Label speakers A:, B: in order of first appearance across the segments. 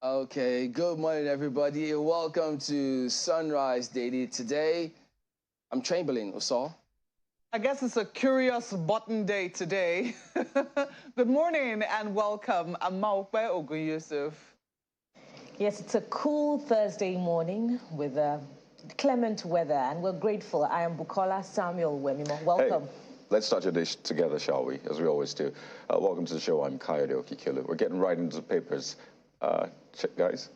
A: Okay, good morning, everybody. Welcome to Sunrise Daily. Today, I'm Chamberlain Osal.
B: I guess it's a curious button day today. Good morning and welcome. I'm Maupe Ogun Yusuf.
C: Yes, it's a cool Thursday morning with clement weather, and we're grateful. I am Bukola Samuel Wemimo. Welcome.
D: Hey, let's start your day together, shall we? As we always do. Welcome to the show. I'm Kayode Okikilu. We're getting right into the papers. Check, guys.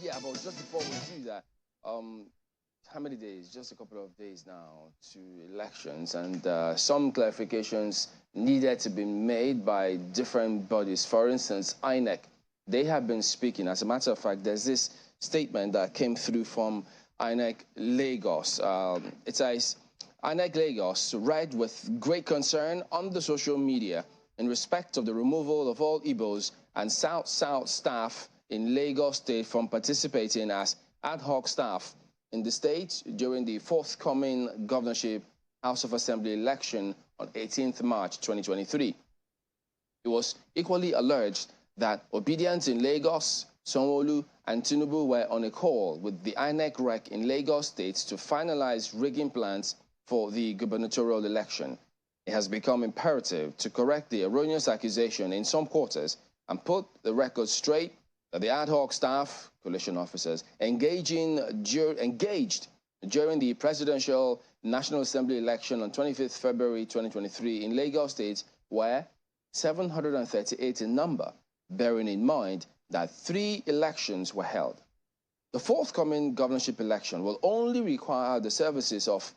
A: Yeah, but just before we do that, how many days? Just a couple of days now to elections, and some clarifications needed to be made by different bodies. For instance, INEC, they have been speaking. As a matter of fact, there's this statement that came through from INEC Lagos. It says, INEC Lagos read with great concern on the social media in respect of the removal of all Igbos and South-South staff in Lagos State from participating as ad hoc staff in the state during the forthcoming Governorship House of Assembly election on 18th March 2023. It was equally alleged that obedience in Lagos, Sanwo-Olu, and Tinubu were on a call with the INEC rec in Lagos State to finalize rigging plans for the gubernatorial election. It has become imperative to correct the erroneous accusation in some quarters and put the record straight that the ad hoc staff, coalition officers, engaged during the Presidential National Assembly election on 25th February 2023 in Lagos State were 738 in number, bearing in mind that 3 elections were held. The forthcoming governorship election will only require the services of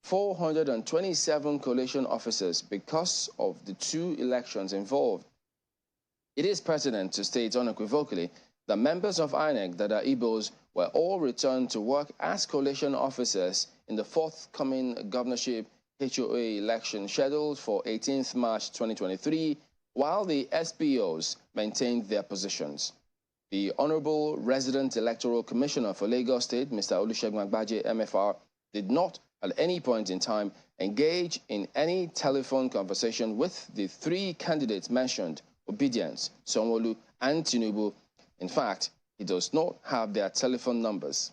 A: 427 coalition officers because of the 2 elections involved. It is pertinent to state unequivocally that members of INEC that are Igbos were all returned to work as coalition officers in the forthcoming governorship HOA election scheduled for 18th March 2023, while the SPOs maintained their positions. The Honorable Resident Electoral Commissioner for Lagos State, Mr. Olusegun Agbaje, MFR, did not at any point in time engage in any telephone conversation with the 3 candidates mentioned, Obedience, Sanwo-Olu, and Tinubu. In fact, he does not have their telephone numbers.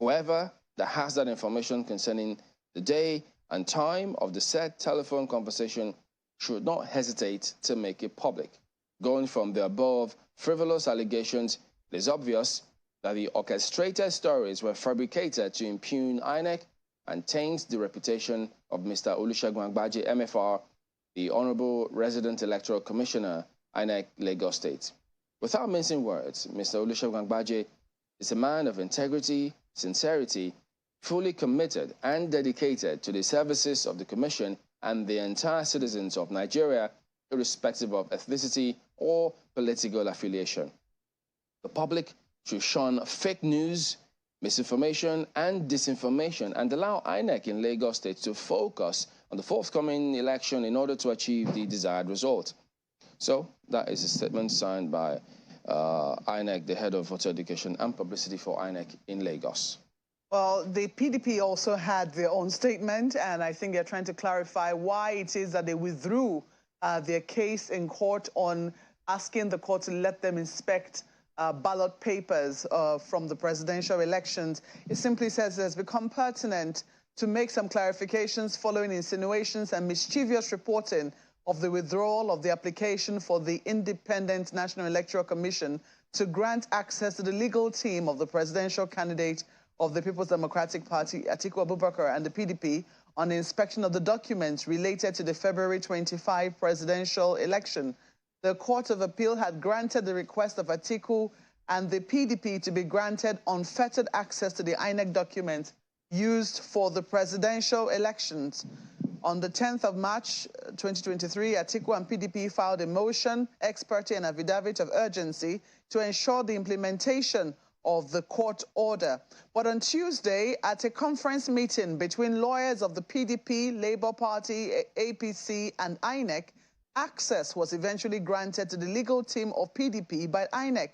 A: Whoever that has that information concerning the day and time of the said telephone conversation should not hesitate to make it public. Going from the above frivolous allegations, it is obvious that the orchestrated stories were fabricated to impugn INEC and taint the reputation of Mr. Olusegun Agbaje, MFR, the Honorable Resident Electoral Commissioner, INEC Lagos State. Without mincing words, Mr. Olusegun Agbaje is a man of integrity, sincerity, fully committed and dedicated to the services of the Commission and the entire citizens of Nigeria, irrespective of ethnicity or political affiliation. The public should shun fake news, misinformation, and disinformation and allow INEC in Lagos State to focus on the forthcoming election in order to achieve the desired result. So that is a statement signed by INEC, the head of voter education and publicity for INEC in Lagos.
B: Well, the PDP also had their own statement, and I think they're trying to clarify why it is that they withdrew their case in court on asking the court to let them inspect ballot papers from the presidential elections. It simply says it has become pertinent to make some clarifications following insinuations and mischievous reporting of the withdrawal of the application for the Independent National Electoral Commission to grant access to the legal team of the presidential candidate of the People's Democratic Party, Atiku Abubakar, and the PDP on the inspection of the documents related to the February 25 presidential election. The Court of Appeal had granted the request of Atiku and the PDP to be granted unfettered access to the INEC documents used for the presidential elections. On the 10th of March 2023, Atiku and PDP filed a motion, ex parte and affidavit of urgency to ensure the implementation of the court order. But on Tuesday, at a conference meeting between lawyers of the PDP, Labour Party, APC, and INEC, access was eventually granted to the legal team of PDP by INEC.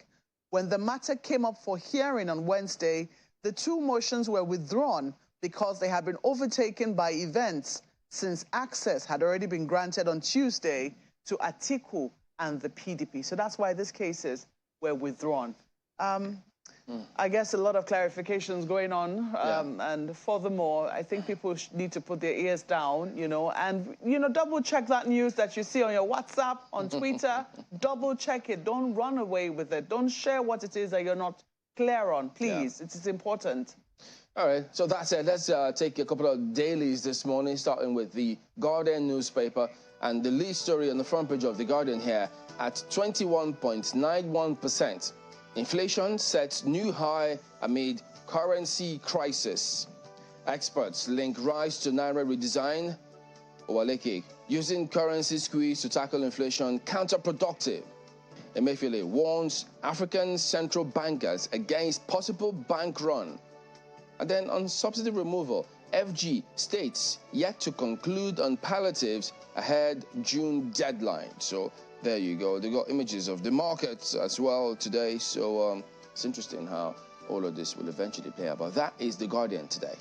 B: When the matter came up for hearing on Wednesday, the 2 motions were withdrawn because they had been overtaken by events since access had already been granted on Tuesday to Atiku and the PDP. So that's why these cases were withdrawn. I guess a lot of clarifications going on, and furthermore, I think people need to put their ears down, and, double check that news that you see on your WhatsApp, on Twitter, double check it. Don't run away with it. Don't share what it is that you're not clear on, please. It is important.
A: All right, so that said, let's take a couple of dailies this morning, starting with the Guardian newspaper, and the lead story on the front page of the Guardian here at 21.91%. Inflation sets new high amid currency crisis. Experts link rise to Naira redesign. Owaleke, using currency squeeze to tackle inflation counterproductive. Emefiele warns African central bankers against possible bank run. And then on subsidy removal, FG states yet to conclude on palliatives ahead June deadline. So there you go. They got images of the markets as well today. So it's interesting how all of this will eventually play out. But that is the Guardian today.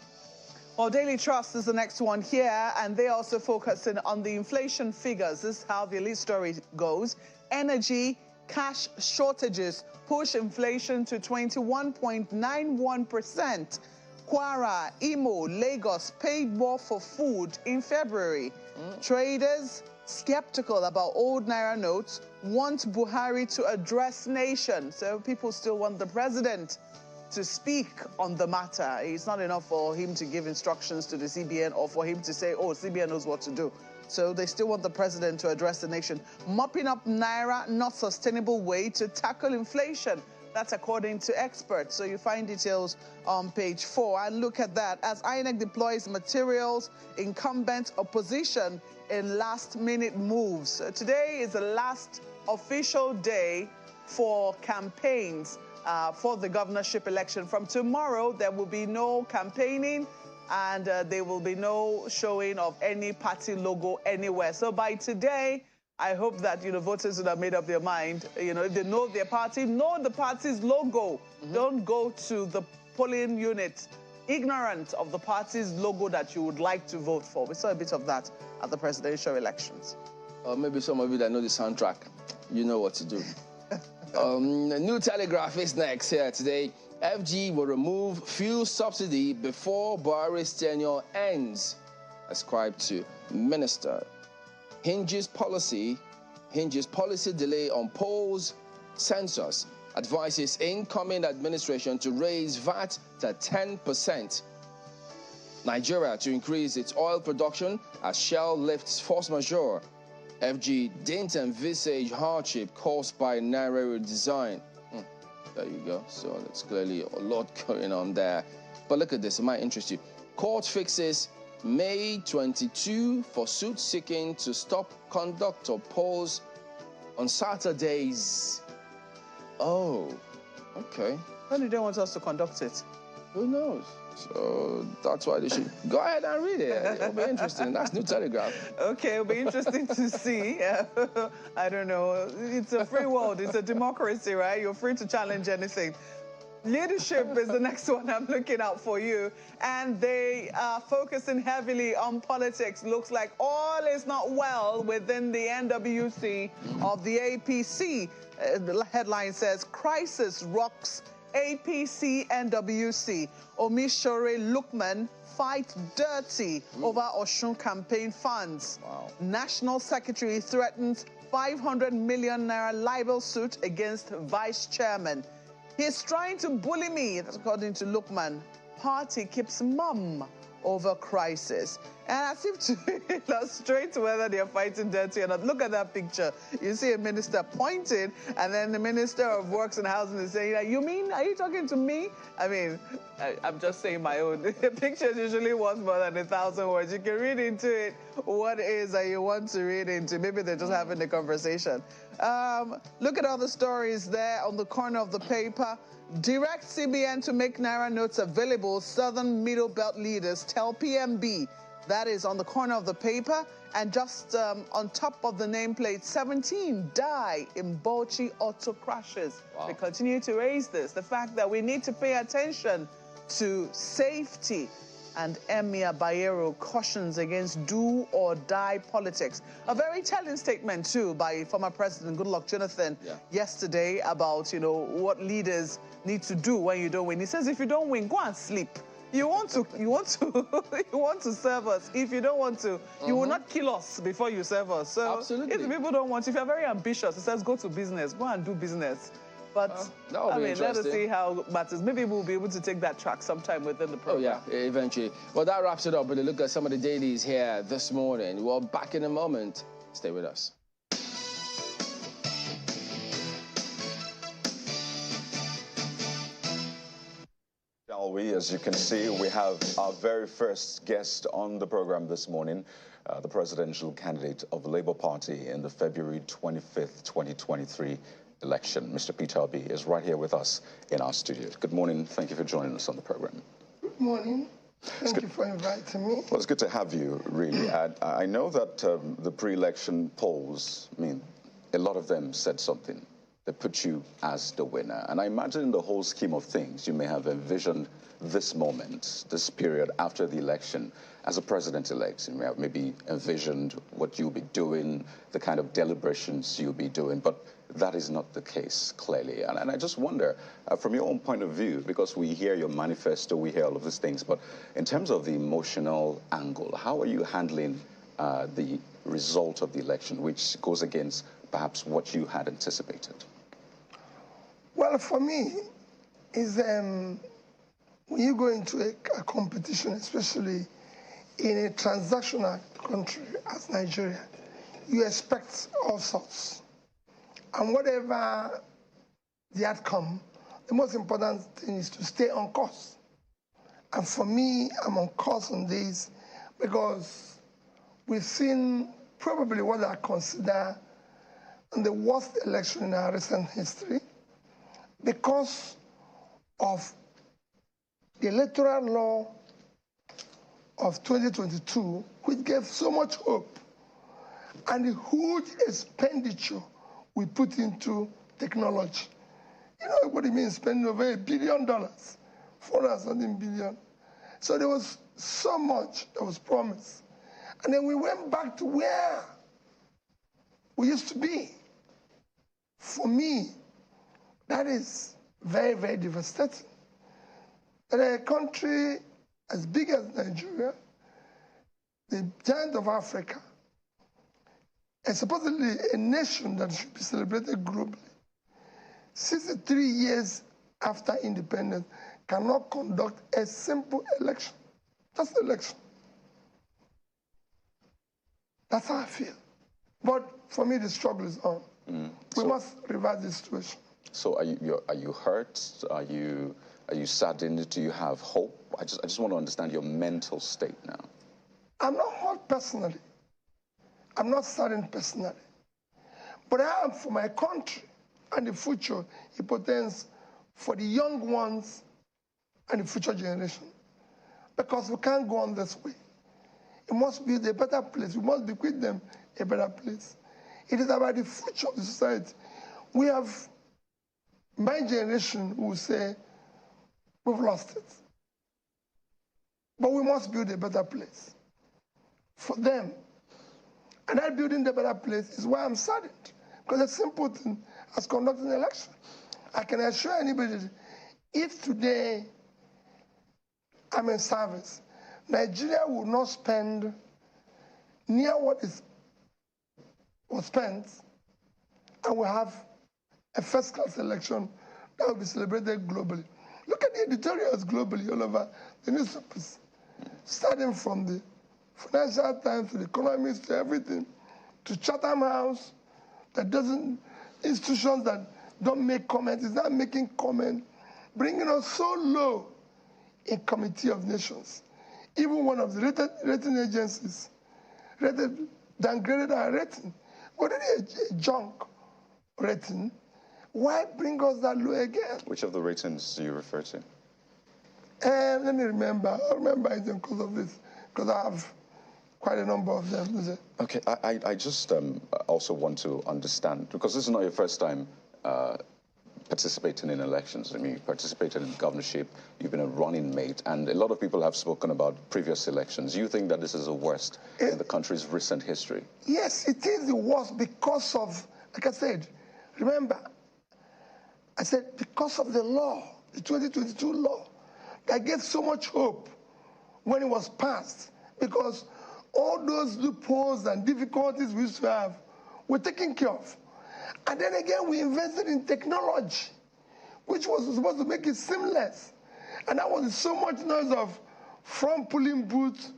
B: Well, Daily Trust is the next one here, and they also focusing on the inflation figures. This is how the lead story goes. Energy, cash shortages push inflation to 21.91%. Kwara, Imo, Lagos paid more for food in February. Traders skeptical about old Naira notes, want Buhari to address nation. So people still want the president to speak on the matter. It's not enough for him to give instructions to the CBN or for him to say, oh, CBN knows what to do. So they still want the president to address the nation. Mopping up Naira, not sustainable way to tackle inflation. That's according to experts. So you find details on page 4. And look at that. As INEC deploys materials, incumbent opposition in last-minute moves. Today is the last official day for campaigns for the governorship election. From tomorrow, there will be no campaigning, and there will be no showing of any party logo anywhere. So by today, I hope that, voters would have made up their mind. If they know their party, know the party's logo. Don't go to the polling unit ignorant of the party's logo that you would like to vote for. We saw a bit of that at the presidential elections.
A: Maybe some of you that know the soundtrack, you know what to do. The New Telegraph is next here today. FG will remove fuel subsidy before Buhari's tenure ends, ascribed to Minister. Hinges policy delay on polls, census, advises incoming administration to raise VAT to 10%. Nigeria to increase its oil production as Shell lifts force majeure. FG didn't envisage hardship caused by Naira redesign. There you go. So that's clearly a lot going on there. But look at this, it might interest you. Court fixes May 22 for suit seeking to stop conduct of polls on Saturdays. Oh, okay.
B: When do they want us to conduct it?
A: Who knows? So that's why they should go ahead and read it. It'll be interesting. That's New Telegraph.
B: Okay, it'll be interesting to see. I don't know. It's a free world. It's a democracy, right? You're free to challenge anything. Leadership is the next one I'm looking out for you. And they are focusing heavily on politics. Looks like all is not well within the NWC of the APC. The headline says, crisis rocks APC NWC. Omishore Lukman fight dirty over Osun campaign funds.
A: Wow.
B: National Secretary threatens 500 million naira libel suit against vice chairman. He's trying to bully me, that's according to Lukman. Party keeps mum over crisis. And as if to illustrate whether they're fighting dirty or not, look at that picture. You see a minister pointing, and then the Minister of Works and Housing is saying, you mean, are you talking to me? I mean, I'm just saying my own. The picture's usually worth more than 1,000 words. You can read into it what it is that you want to read into. Maybe they're just having a conversation. Look at all the stories there on the corner of the paper. Direct CBN to make Naira notes available, Southern Middle Belt leaders tell PMB. That is on the corner of the paper. And just on top of the nameplate, 17 die in Bauchi auto crashes.
A: Wow.
B: They continue to raise this, the fact that we need to pay attention to safety. and Emir Bayero cautions against do-or-die politics. A very telling statement, too, by former President Goodluck Jonathan yesterday about, what leaders need to do when you don't win. He says, if you don't win, go and sleep. You want to serve us. If you don't want to, you will not kill us before you serve us. So
A: absolutely.
B: If the people don't want, if you're very ambitious, it says go to business, go and do business. But, I mean, let us see how it matters. Maybe we'll be able to take that track sometime within the program.
A: Oh, yeah, eventually. Well, that wraps it up with a look at some of the dailies here this morning. We're back in a moment. Stay with us.
D: Shall we? As you can see, we have our very first guest on the program this morning, the presidential candidate of the Labour Party in the February 25th, 2023 election. Mr. Peter Obi is right here with us in our studio. Good morning. Thank you for joining us on the program.
E: Good morning. Thank you for inviting me.
D: Well, it's good to have you, really. I know that the pre-election polls, a lot of them said something. They put you as the winner. And I imagine in the whole scheme of things, you may have envisioned this moment, this period after the election, as a president-elect. You may have maybe envisioned what you'll be doing, the kind of deliberations you'll be doing. But that is not the case, clearly. And I just wonder, from your own point of view, because we hear your manifesto, we hear all of these things, but in terms of the emotional angle, how are you handling the result of the election, which goes against perhaps what you had anticipated?
E: Well, for me, is when you go into a competition, especially in a transactional country as Nigeria, you expect all sorts. And whatever the outcome, the most important thing is to stay on course. And for me, I'm on course on this because we've seen probably what I consider the worst election in our recent history because of the electoral law of 2022, which gave so much hope, and the huge expenditure we put into technology. You know what it means, spending over $1 billion, 400-something billion. So there was so much that was promised. And then we went back to where we used to be. For me, that is very, very devastating. That a country as big as Nigeria, the giant of Africa, and supposedly a nation that should be celebrated globally, 63 years after independence, cannot conduct a simple election. Just election. That's how I feel. But for me, the struggle is on. We must reverse this situation. So
D: are you hurt? Are you saddened? Do you have hope? I just want to understand your mental state now.
E: I'm not hurt personally. I'm not saddened personally. But I am for my country and the future. It portends for the young ones and the future generation. Because we can't go on this way. It must be a better place. We must bequeath them a better place. It is about the future of the society. We have, my generation will say, we've lost it. But we must build a better place for them. And that building the better place is why I'm saddened. Because a simple thing as conducting an election. I can assure anybody that if today I'm in service, Nigeria will not spend near what was spent, and we'll have a first-class election that will be celebrated globally. Look at the editorials globally all over the newspapers, starting from the Financial Times to the Economist to everything, to Chatham House, institutions that don't make comments, is not making comment, bringing us so low in Committee of Nations. Even one of the rating agencies downgraded our rating. Already a junk rating. Why bring us that low again?
D: Which of the ratings do you refer to?
E: Let me remember. I'll remember it because of this, because I have quite a number of them.
D: Okay, I just also want to understand, because this is not your first time participating in elections. I mean, you've participated in governorship, you've been a running mate, and a lot of people have spoken about previous elections. You think that this is the worst in the country's recent history?
E: Yes, it is the worst because of, like I said, remember, I said because of the law, the 2022 law, that gave so much hope when it was passed, because all those loopholes and difficulties we used to have were taken care of. And then again, we invested in technology, which was supposed to make it seamless. And that was so much noise of from polling booth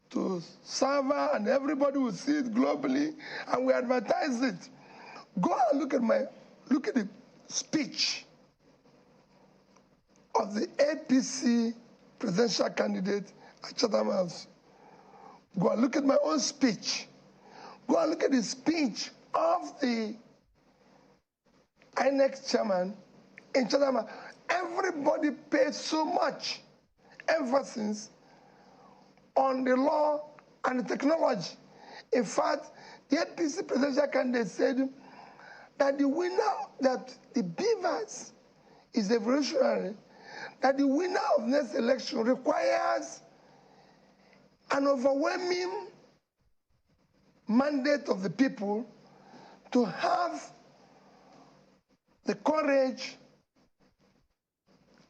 E: to server, and everybody would see it globally, and we advertised it. Go and look at the speech of the APC presidential candidate at Chatham House. Go and look at my own speech. Go and look at the speech of the INEC chairman in Chatham House. Everybody paid so much emphasis on the law and the technology. In fact, the APC presidential candidate said that the winner, that the beavers is evolutionary, that the winner of next election requires an overwhelming mandate of the people to have the courage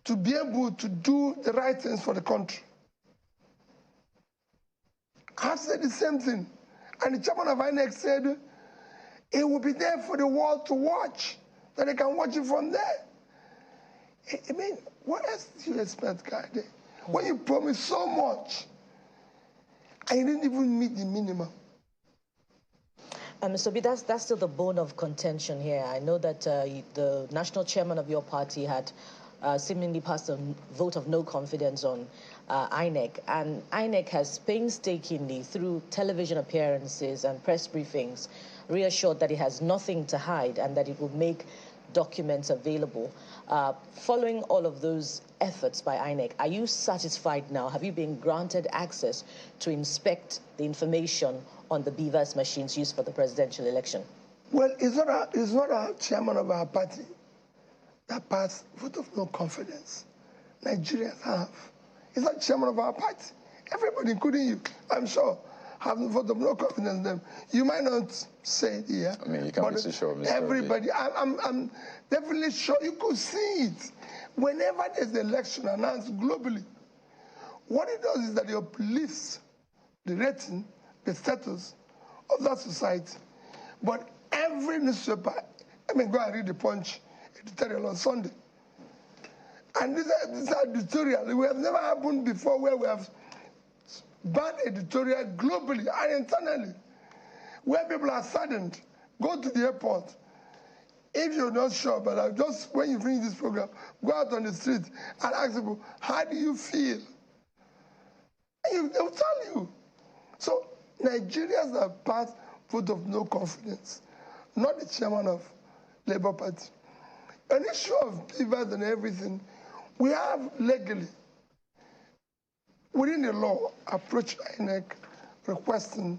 E: to be able to do the right things for the country. I've said the same thing. And the chairman of INEC said it will be there for the world to watch, that they can watch it from there. I mean, what else do you expect, guy? When you promise so much, and you didn't even meet the minimum.
C: Mr. B, that's still the bone of contention here. I know that the national chairman of your party had seemingly passed a vote of no confidence on INEC, and INEC has painstakingly, through television appearances and press briefings, reassured that it has nothing to hide and that it will make documents available. Following all of those efforts by INEC, are you satisfied now? Have you been granted access to inspect the information on the BVAS machines used for the presidential election?
E: Well, it's not a chairman of our party that passed vote of no confidence. Nigerians have. It's not chairman of our party. Everybody, including you, I'm sure, have vote of no confidence in them. You might not say it here.
D: I mean, you can't be so sure, Mr.
E: Everybody, I'm definitely sure you could see it. Whenever there's an election announced globally, what it does is that it uplifts the rating, the status of that society. But every newspaper, I mean, go and read the Punch editorial on Sunday. And this editorial, it has never happened before where we have banned editorial globally and internally, where people are saddened. Go to the airport. If you're not sure, but just when you finish this program, go out on the street and ask people, how do you feel? And they'll tell you. So Nigerians have passed vote of no confidence, not the chairman of Labour Party. An issue of beavers and everything, we have legally, within the law, approached INEC requesting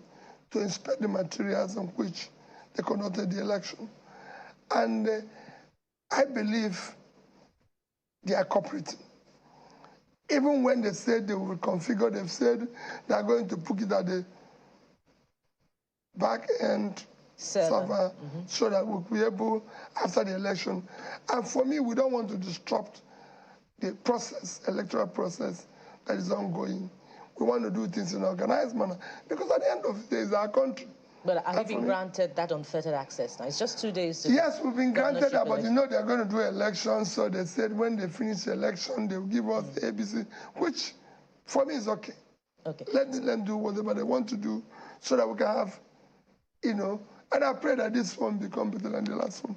E: to inspect the materials on which they conducted the election. And I believe they are cooperating. Even when they said they will reconfigure, they've said they are going to put it at the back-end server so that we'll be able, after the election. And for me, we don't want to disrupt the process, electoral process that is ongoing. We want to do things in an organized manner, because at the end of the day, it's our country.
C: But have you been granted that unfettered access now? It's just 2 days to
E: Yes, we've been granted that, but you know they're going to do elections, so they said when they finish the election, they'll give us the ABC, which for me is okay.
C: Okay.
E: Let them do whatever they want to do so that we can have, you know, and I pray that this one become better than the last one.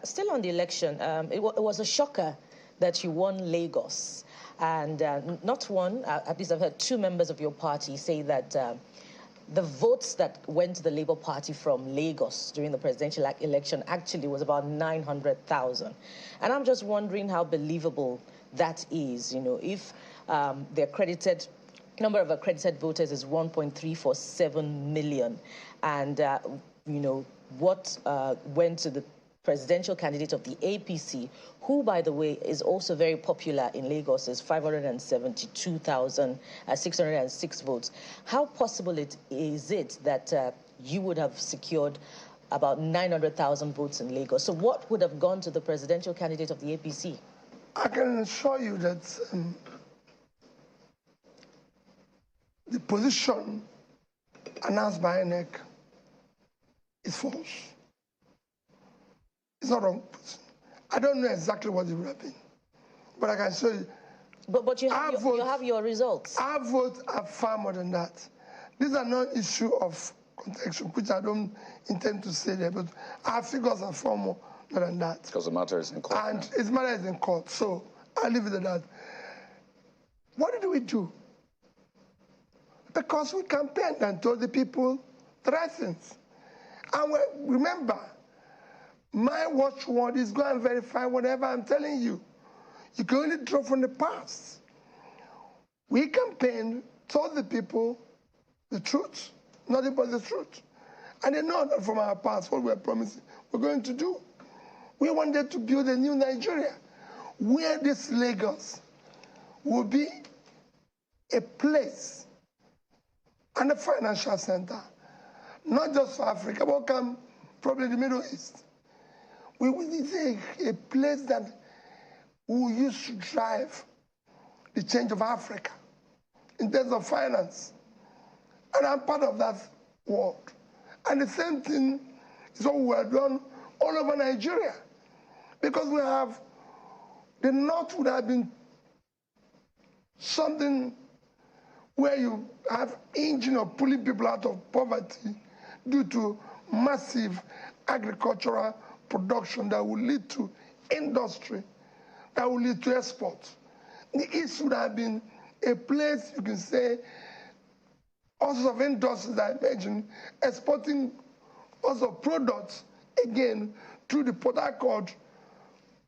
C: Still on the election, it was a shocker that you won Lagos. And not one, at least I've heard two members of your party say that the votes that went to the Labour Party from Lagos during the presidential election actually was about 900,000. And I'm just wondering how believable that is. You know, if the accredited number of accredited voters is 1.347 million, and you know what went to the presidential candidate of the APC, who, by the way, is also very popular in Lagos, is 572,606 votes. How possible is it that you would have secured about 900,000 votes in Lagos? So what would have gone to the presidential candidate of the APC?
E: I can assure you that the position announced by INEC is false. It's not wrong. I don't know exactly what it would have been, but I can show you.
C: But you have your results.
E: Our votes are far more than that. These are not issue of contention, which I don't intend to say there, but our figures are far more than that.
D: Because the matter is in court.
E: And its matter is in court, so I'll leave it at that. What did we do? Because we campaigned and told the people the right things. And remember, my watchword is go and verify whatever I'm telling you. You can only draw from the past. We campaigned, told the people the truth, nothing but the truth. And they know that from our past what we're promising we're going to do. We wanted to build a new Nigeria where this Lagos will be a place and a financial center, not just for Africa, but probably the Middle East. We need a place that we will use to drive the change of Africa in terms of finance. And I'm part of that world. And the same thing is what we have done all over Nigeria. Because we have, the North would have been something where you have engine of pulling people out of poverty due to massive agricultural production that will lead to industry, that will lead to export. The East would have been a place, you can say, also of industries, I imagine, exporting also products, again, through the Port Harcourt,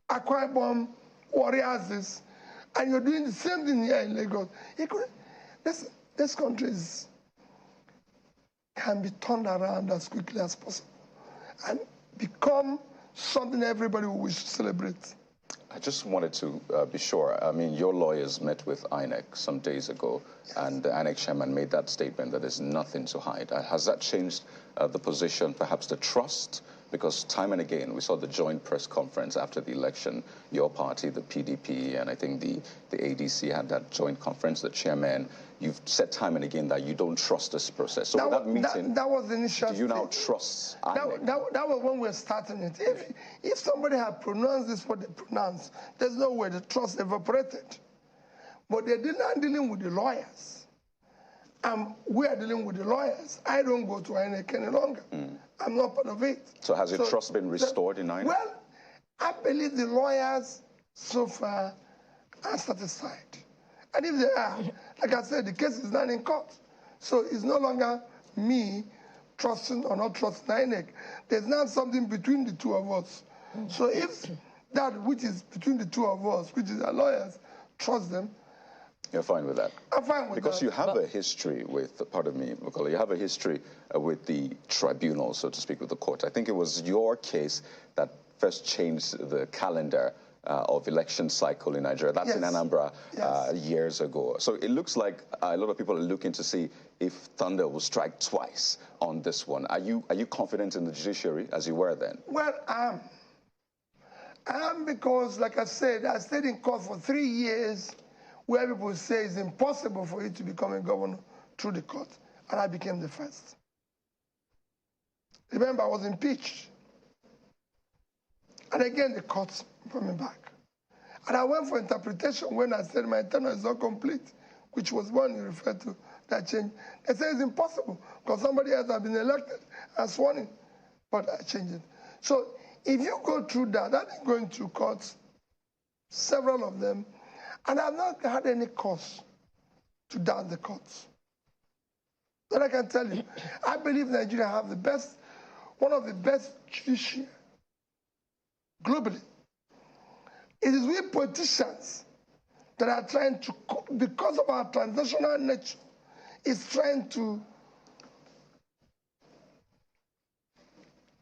E: Akwa Ibom, Warriors, and you're doing the same thing here in Lagos. This country can be turned around as quickly as possible and become something everybody will wish to celebrate.
D: I just wanted to be sure. I mean, your lawyers met with INEC some days ago, and the INEC chairman made that statement that there's nothing to hide. Has that changed the position, perhaps the trust? Because time and again, we saw the joint press conference after the election. Your party, the PDP, and I think the ADC had that joint conference, the chairman. You've said time and again that you don't trust this process. So that meeting,
E: that was the initial.
D: Do you now trust INEC?
E: That was when we were starting it. If somebody had pronounced this what they pronounced, there's no way the trust evaporated. But they did not dealing with the lawyers. We are dealing with the lawyers. I don't go to INEC any longer. I'm not part of it.
D: So has your trust been restored in INEC?
E: Well, I believe the lawyers so far are satisfied. And if they are, like I said, the case is not in court. So it's no longer me trusting or not trusting INEC. There's now something between the two of us. So if that which is between the two of us, which is our lawyers, trust them,
D: you're fine with that?
E: I'm fine with that.
D: Because you have a history with, pardon me, Bukola, you have a history with the tribunal, so to speak, with the court. I think it was your case that first changed the calendar of election cycle in Nigeria. That's in Anambra years ago. So it looks like a lot of people are looking to see if thunder will strike twice on this one. Are you confident in the judiciary as you were then?
E: Well, I am because, like I said, I stayed in court for 3 years where people say it's impossible for you to become a governor through the court, and I became the first. Remember, I was impeached. And again, the court put me back. And I went for interpretation when I said my tenure is not complete, which was one you referred to, that change. They said it's impossible because somebody else has been elected and sworn in, but I changed it. So if you go through that, I've been going through courts, several of them, and I've not had any cause to doubt the courts. But I can tell you, I believe Nigeria have the best, one of the best judiciary globally. It is we politicians that are trying to, because of our transnational nature, is trying to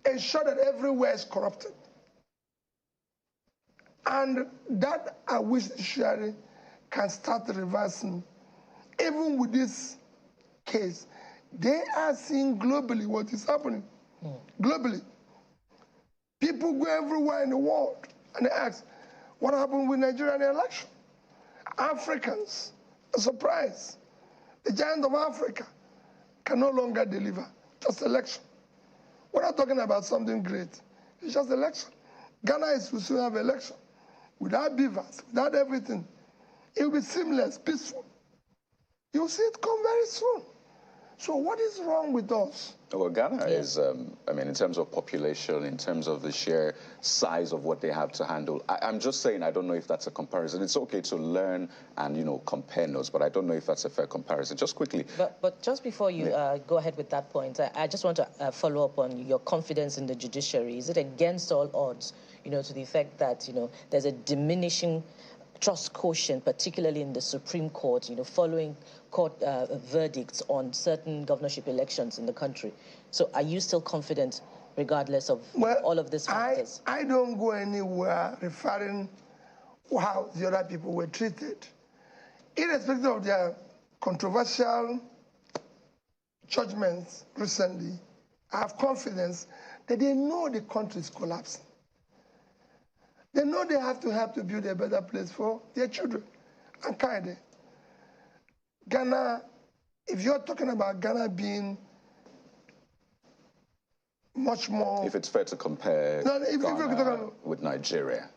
E: ensure that everywhere is corrupted. And that I wish the judiciary can start reversing. Even with this case, they are seeing globally what is happening. Globally. People go everywhere in the world and they ask, what happened with Nigeria in the election? Africans are surprised. The giant of Africa can no longer deliver. Just election. We're not talking about something great. It's just election. Ghana will soon have election. Without beavers, without everything. It will be seamless, peaceful. You'll see it come very soon. So what is wrong with us?
D: Well, Ghana is, I mean, in terms of population, in terms of the sheer size of what they have to handle, I'm just saying I don't know if that's a comparison. It's okay to learn and, you know, compare notes, but I don't know if that's a fair comparison. Just quickly.
C: But just before you go ahead with that point, I just want to follow up on your confidence in the judiciary. Is it against all odds, you know, to the effect that, you know, there's a diminishing trust quotient, particularly in the Supreme Court, you know, following court verdicts on certain governorship elections in the country. So are you still confident regardless of all of these factors?
E: I don't go anywhere referring how the other people were treated. Irrespective of their controversial judgments recently, I have confidence that they know the country is collapsing. They know they have to help to build a better place for their children and kind. Ghana, if you're talking about Ghana being much more...
D: If it's fair to compare Ghana with Nigeria.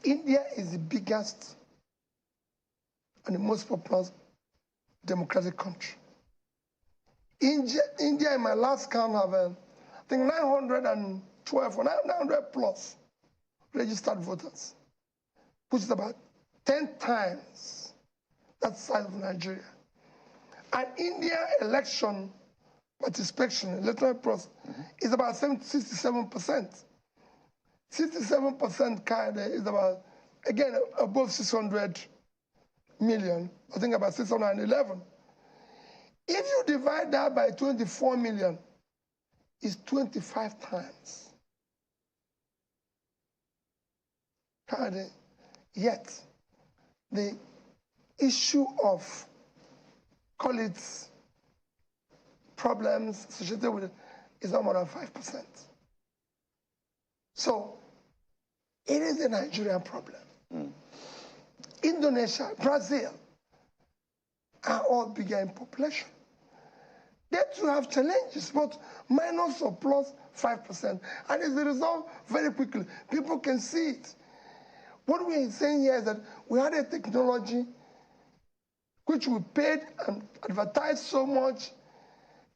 E: India is the biggest and the most populous democratic country. India in my last count, have, I think, 912 or 900 plus registered voters, which is about 10 times that size of Nigeria. And India election participation, electoral process, is about 67%. 67% kind is about, again, above 600 million, I think about 611. If you divide that by 24 million, it's 25 times. Yet, the issue of, call it, problems associated with it is not more than 5%. So, it is a Nigerian problem. Indonesia, Brazil are all bigger in population. They too have challenges, but minus or plus 5%. And it's resolved very quickly. People can see it. What we're saying here is that we had a technology which we paid and advertised so much.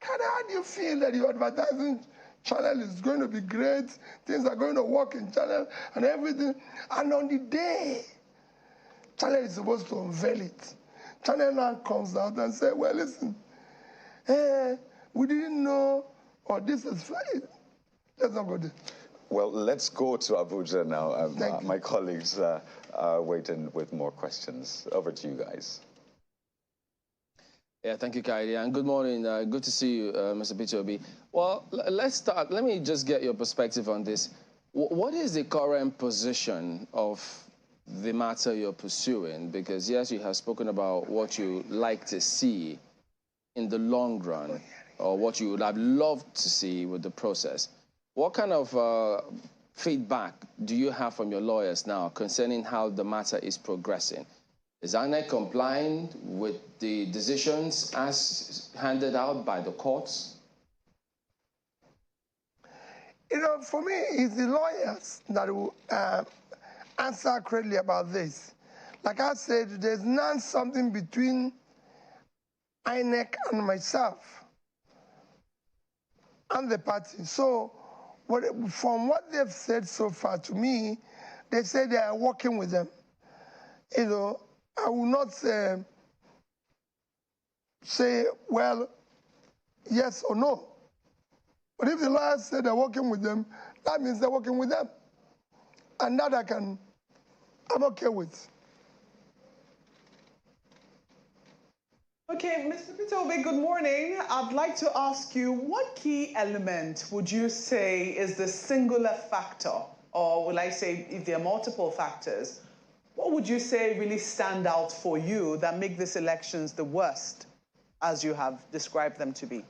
E: How do you feel that your advertising channel is going to be great, things are going to work in channel and everything, and on the day channel is supposed to unveil it, channel now comes out and says, well, listen, we didn't know, or this is fine. Let's not go there.
D: Well, let's go to Abuja now. My colleagues are waiting with more questions. Over to you guys.
A: Yeah, thank you, Kaidi, and good morning. Good to see you, Mr. Peter Obi. Well, let's start. Let me just get your perspective on this. What is the current position of the matter you're pursuing? Because, yes, you have spoken about what you like to see in the long run, or what you would have loved to see with the process. What kind of feedback do you have from your lawyers now concerning how the matter is progressing? Is INEC complying with the decisions as handed out by the courts?
E: You know, for me, it's the lawyers that will answer accurately about this. Like I said, there's not something between INEC and myself and the party. So, from what they've said so far to me, they say they are working with them. You know, I will not say, well, yes or no. But if the lawyers say they're working with them, that means they're working with them. And that I'm okay with.
B: Okay, Mr. Peter Obi, good morning. I'd like to ask you, what key element would you say is the singular factor or will I say if there are multiple factors, what would you say really stand out for you that make these elections the worst, as you have described them to be?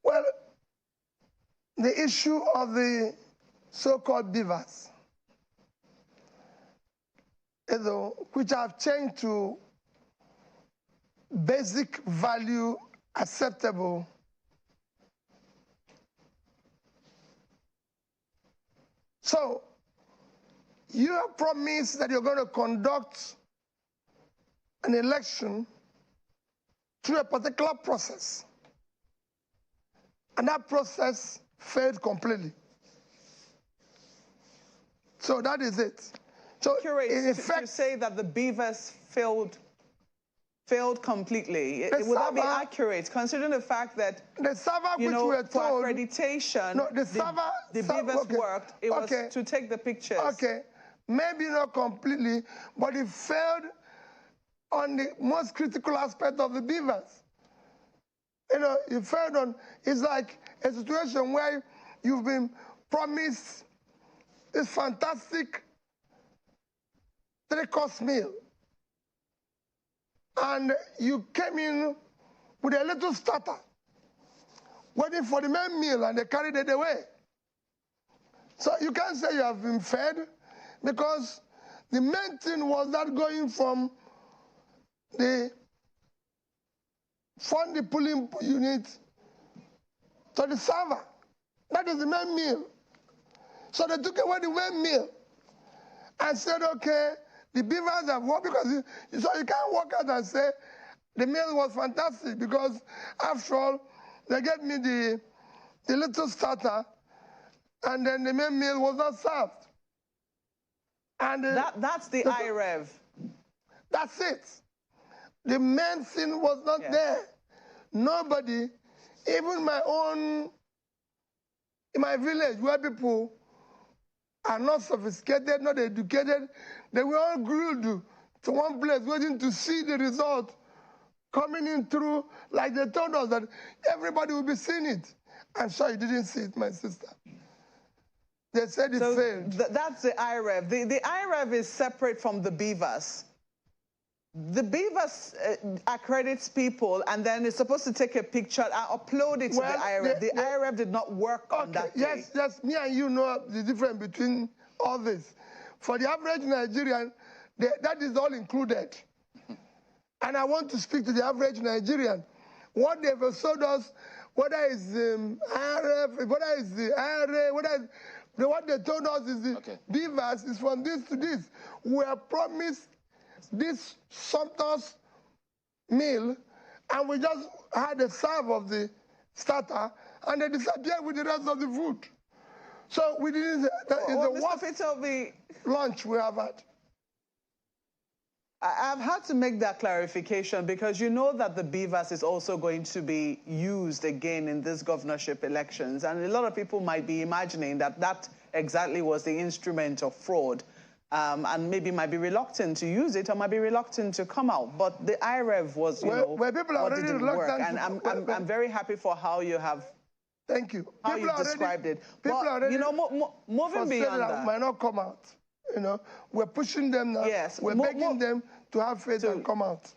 E: Well, the issue of the so-called beavers, which have changed to basic value acceptable. So, you have promised that you're going to conduct an election through a particular process. And that process failed completely. So that is it. So in effect,
B: to say that the beavers failed completely, would that be accurate, considering the fact that
E: the server
B: you
E: which
B: know,
E: we were
B: for
E: told,
B: accreditation,
E: no, the
B: beavers worked. It was to take the pictures.
E: Okay, maybe not completely, but it failed on the most critical aspect of the beavers. You know, it failed on. It's like a situation where you've been promised this fantastic three-course meal, and you came in with a little starter, waiting for the main meal, and they carried it away. So you can't say you have been fed, because the main thing was that going from the pulling unit to the server. That is the main meal. So they took away the main meal and said, okay, the beavers have worked, because so you can't walk out and say the meal was fantastic, because after all, they gave me the little starter, and then the main meal was not served. And
B: that's the IREV.
E: That's it. The main thing was not there. Nobody, even in my village, where people are not sophisticated, not educated, they were all glued to one place waiting to see the result coming in through, like they told us that everybody will be seeing it. I'm sure you didn't see it, my sister. They said it failed.
B: That's the IREV. The IREV is separate from the beavers. The beavers accredits people, and then it's supposed to take a picture and upload it to the IREV. The IREV did not work on that day.
E: Yes, me and you know the difference between all this. For the average Nigerian, that is all included. And I want to speak to the average Nigerian. What they've sold us, whether it's IRF, whether it's the IRA, what they told us is the beavers is from this to this. We are promised this sumptuous meal, and we just had a serve of the starter, and they disappeared with the rest of the food. So we didn't. That is the worst lunch we have had.
B: I've had to make that clarification, because you know that the beavers is also going to be used again in this governorship elections, and a lot of people might be imagining that that exactly was the instrument of fraud, and maybe might be reluctant to use it, or might be reluctant to come out. But the IREV was, you know,
E: people are
B: what didn't work, and I'm very happy for how you have.
E: Thank you.
B: How you described it. But, you know, moving beyond that,
E: might not come out. You know, we're pushing them now.
B: Yes,
E: we're begging them to have faith and come out.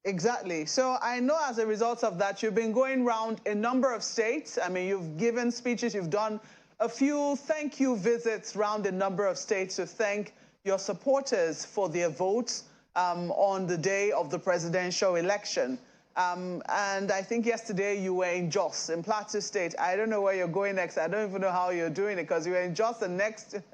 B: Exactly. So I know as a result of that, you've been going around a number of states. I mean, you've given speeches, you've done a few thank you visits around a number of states to thank your supporters for their votes on the day of the presidential election. And I think yesterday you were in Jos, in Plateau State. I don't know where you're going next. I don't even know how you're doing it, because you were in Jos and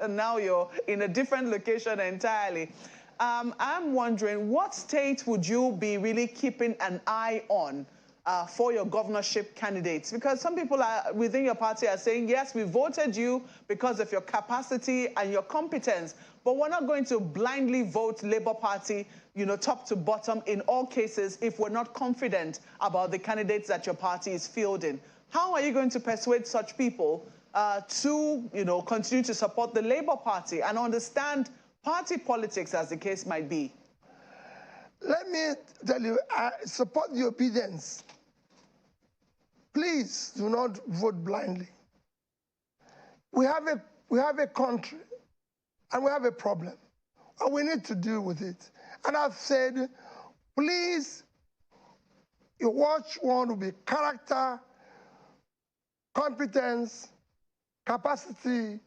B: now you're in a different location entirely. I'm wondering, what state would you be really keeping an eye on for your governorship candidates? Because some people within your party are saying, yes, we voted you because of your capacity and your competence, but we're not going to blindly vote Labour Party, you know, top to bottom in all cases if we're not confident about the candidates that your party is fielding. How are you going to persuade such people to, you know, continue to support the Labour Party and understand party politics, as the case might be?
E: Let me tell you, I support the obedience. Please do not vote blindly. We have we have a country and we have a problem, and we need to deal with it. And I've said, please, you watch one will be character, competence, capacity,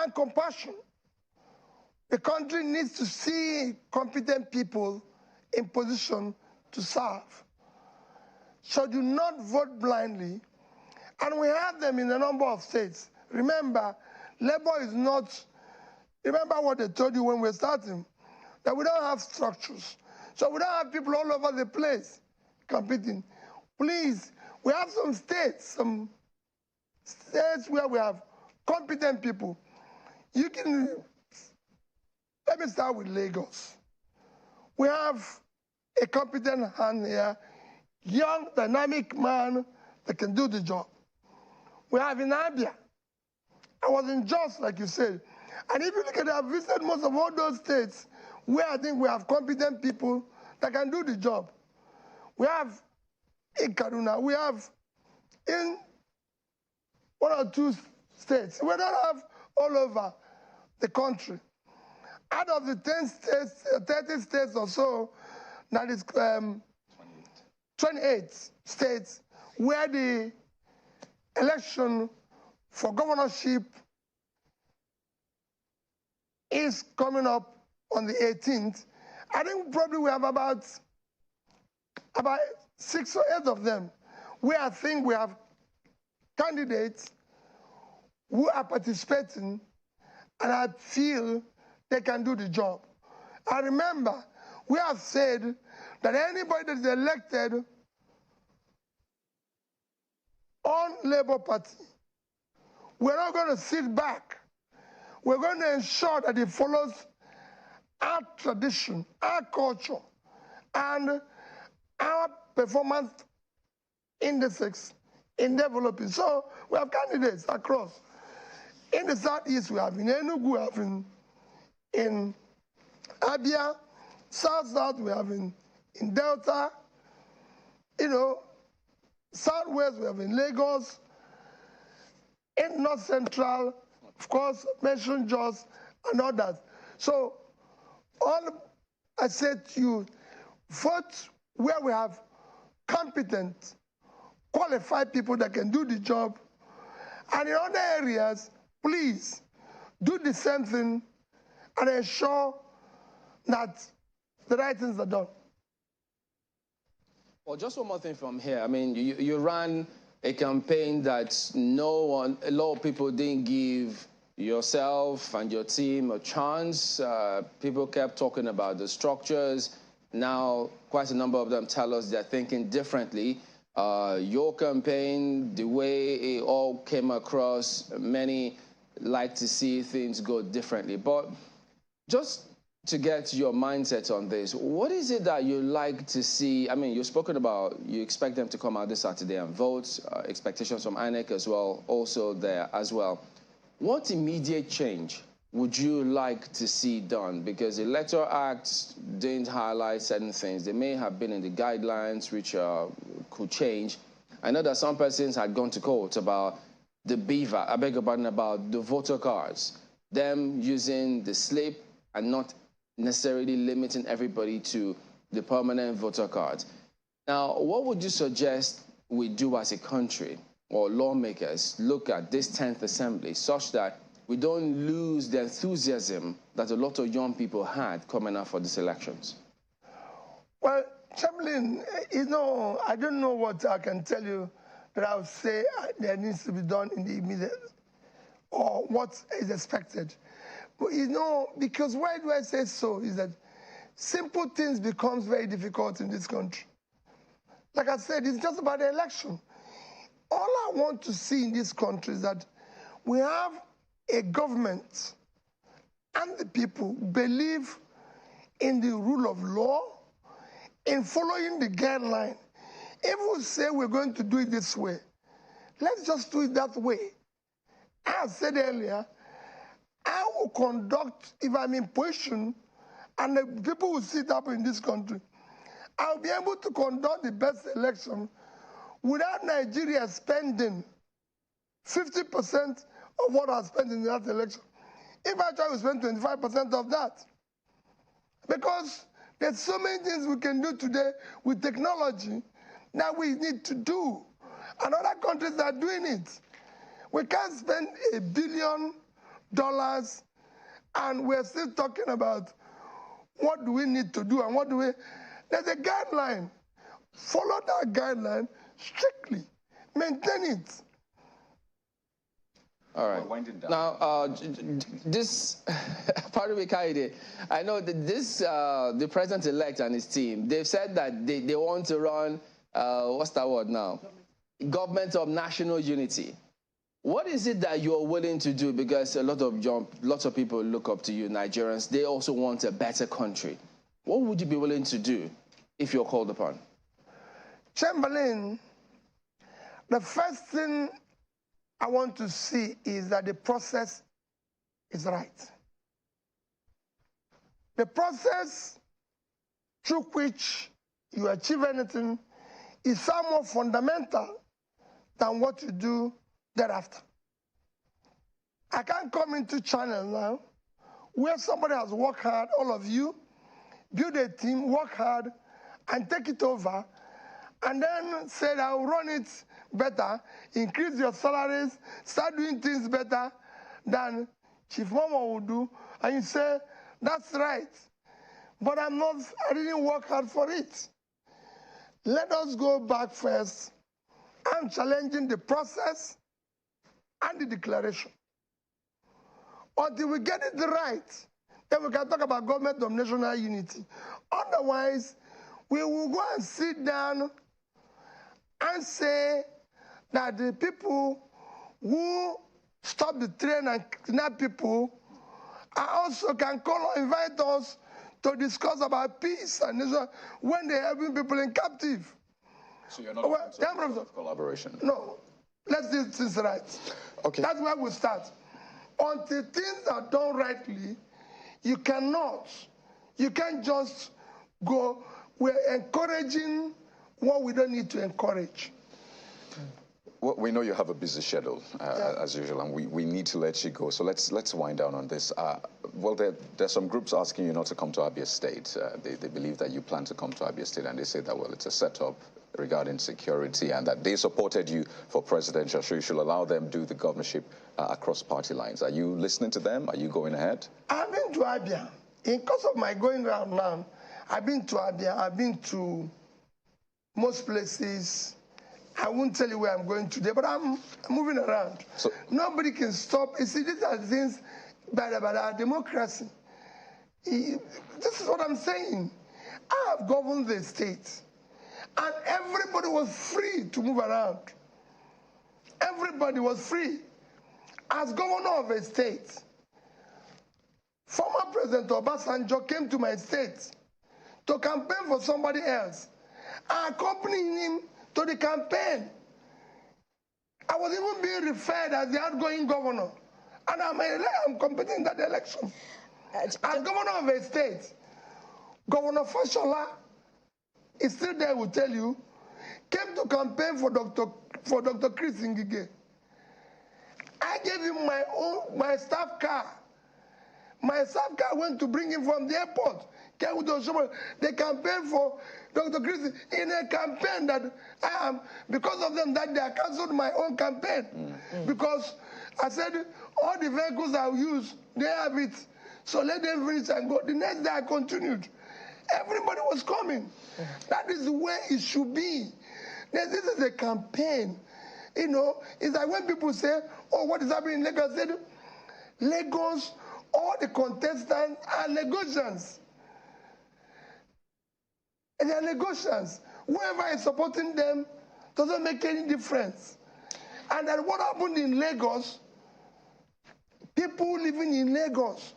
E: and compassion. The country needs to see competent people in position to serve. So do not vote blindly. And we have them in a number of states. Remember, labor is not, remember what they told you when we were starting, that we don't have structures. So we don't have people all over the place competing. Please, we have some states where we have competent people. You can, let me start with Lagos. We have a competent hand here, young, dynamic man that can do the job. We have in Abia. I was in Jos, like you said. And if you look at it, I've visited most of all those states where I think we have competent people that can do the job. We have in Kaduna, we have in 1 or 2 states. We don't have all over the country. Out of the 10 states, 30 states or so, that is 28 states where the election for governorship is coming up on the 18th. I think probably we have about 6 or 8 of them where I think we have candidates who are participating and I feel they can do the job. And remember, we have said that anybody that is elected on Labour Party, we're not going to sit back. We're going to ensure that it follows our tradition, our culture, and our performance indices in developing. So we have candidates across. In the Southeast, we have in Enugu, we have in Abia, South, we have in Delta, Southwest, we have in Lagos, in North Central, of course, mentioned Jos and others. So all I said to you, vote where we have competent, qualified people that can do the job. And in other areas, please do the same thing and ensure that the right things are done.
A: Well, just one more thing from here. I mean, you ran a campaign that a lot of people didn't give yourself and your team a chance. People kept talking about the structures. Now, quite a number of them tell us they're thinking differently. Your campaign, the way it all came across, many like to see things go differently. But just to get your mindset on this, what is it that you like to see? I mean, you've spoken about you expect them to come out this Saturday and vote, expectations from INEC as well, also there as well. What immediate change would you like to see done? Because the Electoral Act didn't highlight certain things. They may have been in the guidelines, which could change. I know that some persons had gone to court about the BVA, I beg your pardon, about the voter cards, them using the slip and not necessarily limiting everybody to the permanent voter cards. Now, what would you suggest we do as a country or lawmakers look at this 10th Assembly such that we don't lose the enthusiasm that a lot of young people had coming out for these elections?
E: Well, Chamberlain, I don't know what I can tell you that I would say there needs to be done in the immediate or what is expected. But because why do I say so is that simple things becomes very difficult in this country. Like I said, it's just about the election. All I want to see in this country is that we have a government and the people believe in the rule of law, in following the guideline. If we say we're going to do it this way, let's just do it that way. As I said earlier, I will conduct, if I'm in position, and the people will sit up in this country, I'll be able to conduct the best election without Nigeria spending 50% of what I spent in that election. If I try to spend 25% of that, because there's so many things we can do today with technology that we need to do, and other countries are doing it. We can't spend $1 billion and we're still talking about what do we need to do and what do we... There's a guideline. Follow that guideline strictly. Maintain it.
A: All right. Now, this, pardon me, Kaide, I know that this, the president-elect and his team, they've said that they want to run, what's that word now? Government of national unity. What is it that you're willing to do? Because lots of people look up to you, Nigerians. They also want a better country. What would you be willing to do if you're called upon?
E: Chamberlain, the first thing I want to see is that the process is right. The process through which you achieve anything is far more fundamental than what you do thereafter. I can't come into channel now where somebody has worked hard, all of you, build a team, work hard, and take it over, and then say, I'll run it better, increase your salaries, start doing things better than Chief Mama would do, and you say, that's right. But I didn't work hard for it. Let us go back first. I'm challenging the process and the declaration. Until we get it right, then we can talk about government of national unity. Otherwise, we will go and sit down and say that the people who stop the train and kidnap people also can call or invite us to discuss about peace and nation when they're having people in captive.
D: So you're not of collaboration?
E: No. Let's do things right.
D: Okay.
E: That's where we start. Until things are done rightly, you can't just go, we're encouraging what we don't need to encourage.
D: Well, we know you have a busy schedule, as usual, and we need to let you go. So let's wind down on this. Well, there's some groups asking you not to come to Abia State. They believe that you plan to come to Abia State, and they say that, well, it's a setup regarding security, and that they supported you for presidential, so you should allow them do the governorship across party lines. Are you listening to them? Are you going ahead?
E: I've been to Abia. In course of my going around now, I've been to Abia. I've been to most places. I won't tell you where I'm going today, but I'm moving around. So, nobody can stop. You see, these are things by our democracy. This is what I'm saying. I have governed the state, and everybody was free to move around. Everybody was free. As governor of a state, former President Obasanjo came to my state to campaign for somebody else. I accompanied him to the campaign. I was even being referred as the outgoing governor. And I'm competing in that election. As governor of a state, Governor Fashola is still there, will tell you, came to campaign for Dr. Chris Ngige. I gave him my staff car. My staff car went to bring him from the airport. They campaigned for Dr. Chris in a campaign that I am, because of them, that they canceled my own campaign. Because I said, all the vehicles I'll use, they have it. So let them finish and go. The next day I continued. Everybody was coming. That is the way it should be. This is a campaign. You know, it's like when people say, oh, what is happening in Lagos? I said, Lagos, all the contestants are Lagosians. And they are Lagosians. Whoever is supporting them doesn't make any difference. And then what happened in Lagos, people living in Lagos,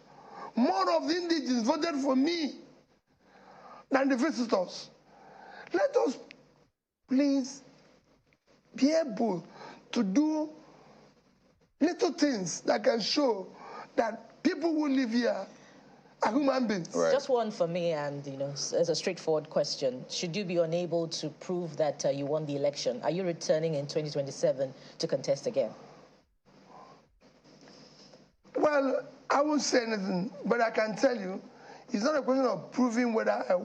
E: more of the indigenous voted for me than the visitors. Let us please be able to do little things that can show that people who live here are human beings.
C: Right. Just one for me, and as a straightforward question: should you be unable to prove that you won the election, are you returning in 2027 to contest again?
E: Well, I won't say anything, but I can tell you, it's not a question of proving whether I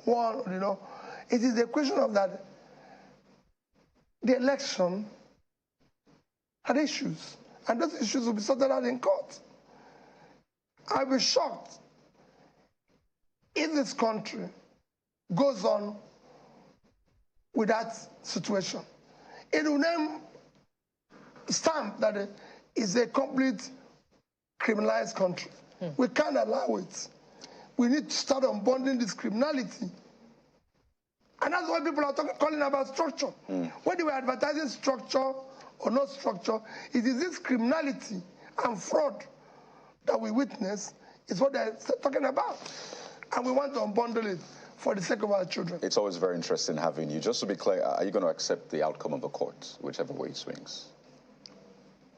E: won, you know. It is a question of that the election had issues, and those issues will be sorted out in court. I'll be shocked if this country goes on with that situation. It will then stamp that it is a complete criminalized country. We can't allow it. We need to start unbundling this criminality. And that's why people are calling about structure. When they were advertising structure or not structure, it is this criminality and fraud that we witness is what they're talking about. And we want to unbundle it for the sake of our children.
D: It's always very interesting having you. Just to be clear, are you going to accept the outcome of the court, whichever way it swings?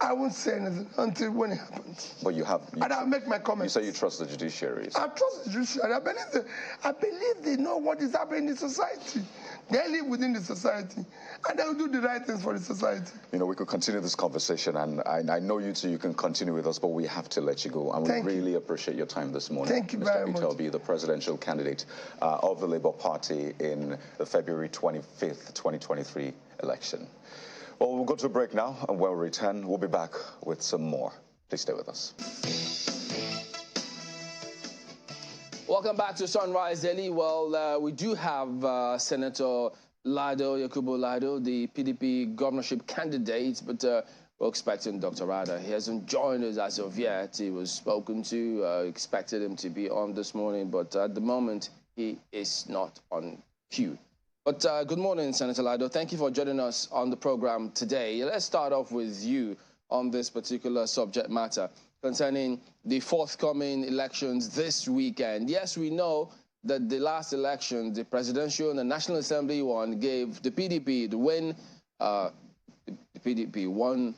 E: I won't say anything until when it happens.
D: But you have...
E: and I'll make my comments.
D: You say you trust the judiciary.
E: I trust the judiciary. I believe they know what is happening in society. They live within the society, and they'll do the right things for the society.
D: You know, we could continue this conversation, and I know you two, you can continue with us, but we have to let you go. And we really appreciate your time this morning.
E: Thank you very much.
D: Mr. Itobi, the presidential candidate of the Labour Party in the February 25th, 2023 election. Well, we'll go to a break now, and when we return, we'll be back with some more. Please stay with us.
A: Welcome back to Sunrise Daily. Well, we do have Senator Lado, Yakubu Lado, the PDP governorship candidate, but we're expecting Dr. Rada. He hasn't joined us as of yet. He was spoken to, expected him to be on this morning, but at the moment, he is not on cue. But good morning, Senator Lado. Thank you for joining us on the program today. Let's start off with you on this particular subject matter concerning the forthcoming elections this weekend. Yes, we know that the last election, the presidential and the National Assembly one, gave the PDP the win. The PDP won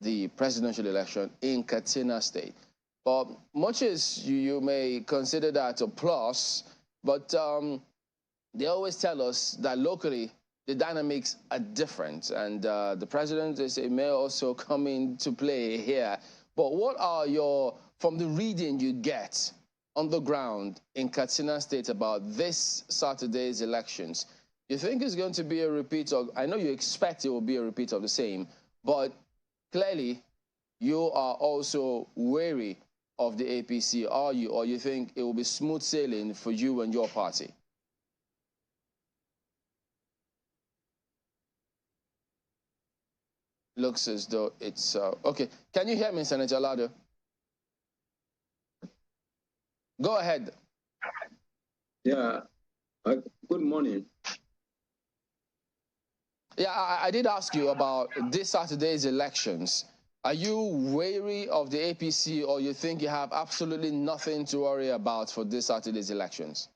A: the presidential election in Katsina State. But much as you may consider that a plus, but they always tell us that locally the dynamics are different, and the president, they say, may also come into play here. But what are from the reading you get on the ground in Katsina State about this Saturday's elections, you think it's going to be a repeat of, I know you expect it will be a repeat of the same, but clearly you are also wary of the APC, are you? Or you think it will be smooth sailing for you and your party? Looks as though it's okay. Can you hear me, Senator Lado? Go ahead.
F: Yeah. Good morning.
A: Yeah, I did ask you about this Saturday's elections. Are you wary of the APC, or you think you have absolutely nothing to worry about for this Saturday's elections?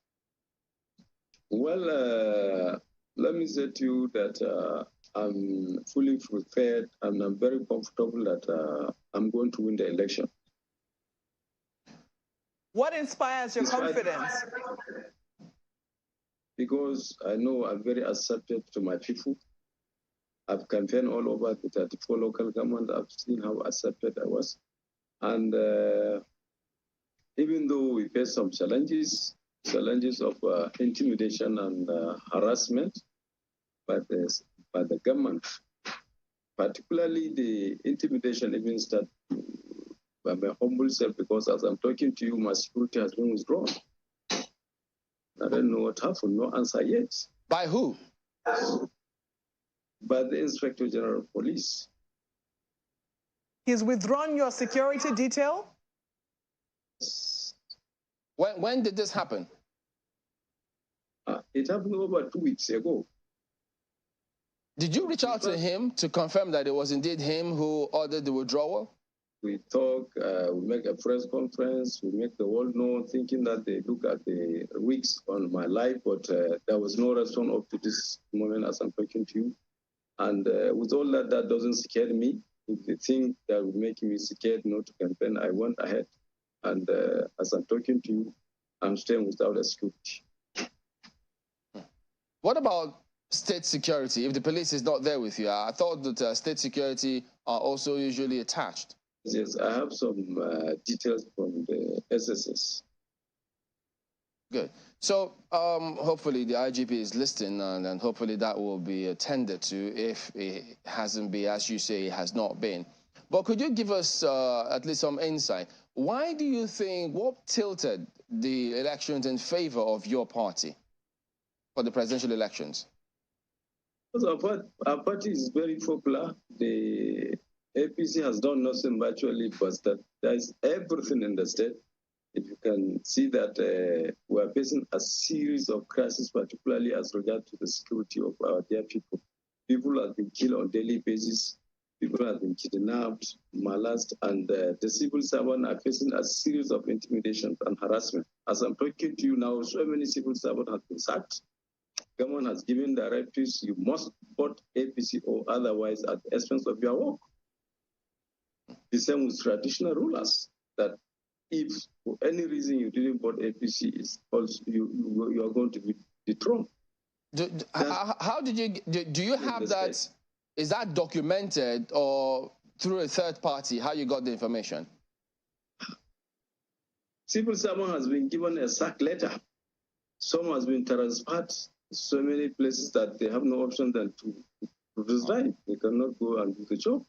F: Well, let me say to you that I'm fully prepared, and I'm very comfortable that I'm going to win the election.
B: What inspires your confidence?
F: Because I know I'm very accepted to my people. I've campaigned all over the 34 local government. I've seen how accepted I was. And even though we face some challenges of intimidation and harassment by the government, particularly the intimidation even started by my humble self, because as I'm talking to you, my security has been withdrawn. I don't know what happened, no answer yet.
A: By who?
F: By the Inspector General of Police.
B: He's withdrawn your security detail?
A: When did this happen?
F: It happened over 2 weeks ago.
A: Did you reach out to him to confirm that it was indeed him who ordered the withdrawal?
F: We talk, we make a press conference, we make the world know, thinking that they look at the risks on my life, but there was no response up to this moment as I'm talking to you. And with all that, that doesn't scare me. If the thing that would make me scared not to campaign, I went ahead. And as I'm talking to you, I'm staying without a security.
A: What about state security? If the police is not there with you, I thought that state security are also usually attached.
F: Yes, I have some details from the SSS.
A: Good. So hopefully the IGP is listening, and hopefully that will be attended to if it hasn't been, as you say, it has not been. But could you give us at least some insight? Why do you think, what tilted the elections in favor of your party for the presidential elections?
F: Because our party is very popular. The APC has done nothing virtually, but there's everything in the state. If you can see that we are facing a series of crises, particularly as regards to the security of our dear people. People have been killed on a daily basis. People have been kidnapped, molested, and the civil servants are facing a series of intimidations and harassment. As I'm talking to you now, so many civil servants have been sacked. Government has given directives, you must vote APC or otherwise at the expense of your work. The same with traditional rulers, that if for any reason you didn't vote APC, is also you are going to be dethroned.
A: How did you do you have that? State. Is that documented or through a third party? How you got the information?
F: Civil servant has been given a sack letter. Some has been transferred so many places that they have no option than to resign. They cannot go and do the job.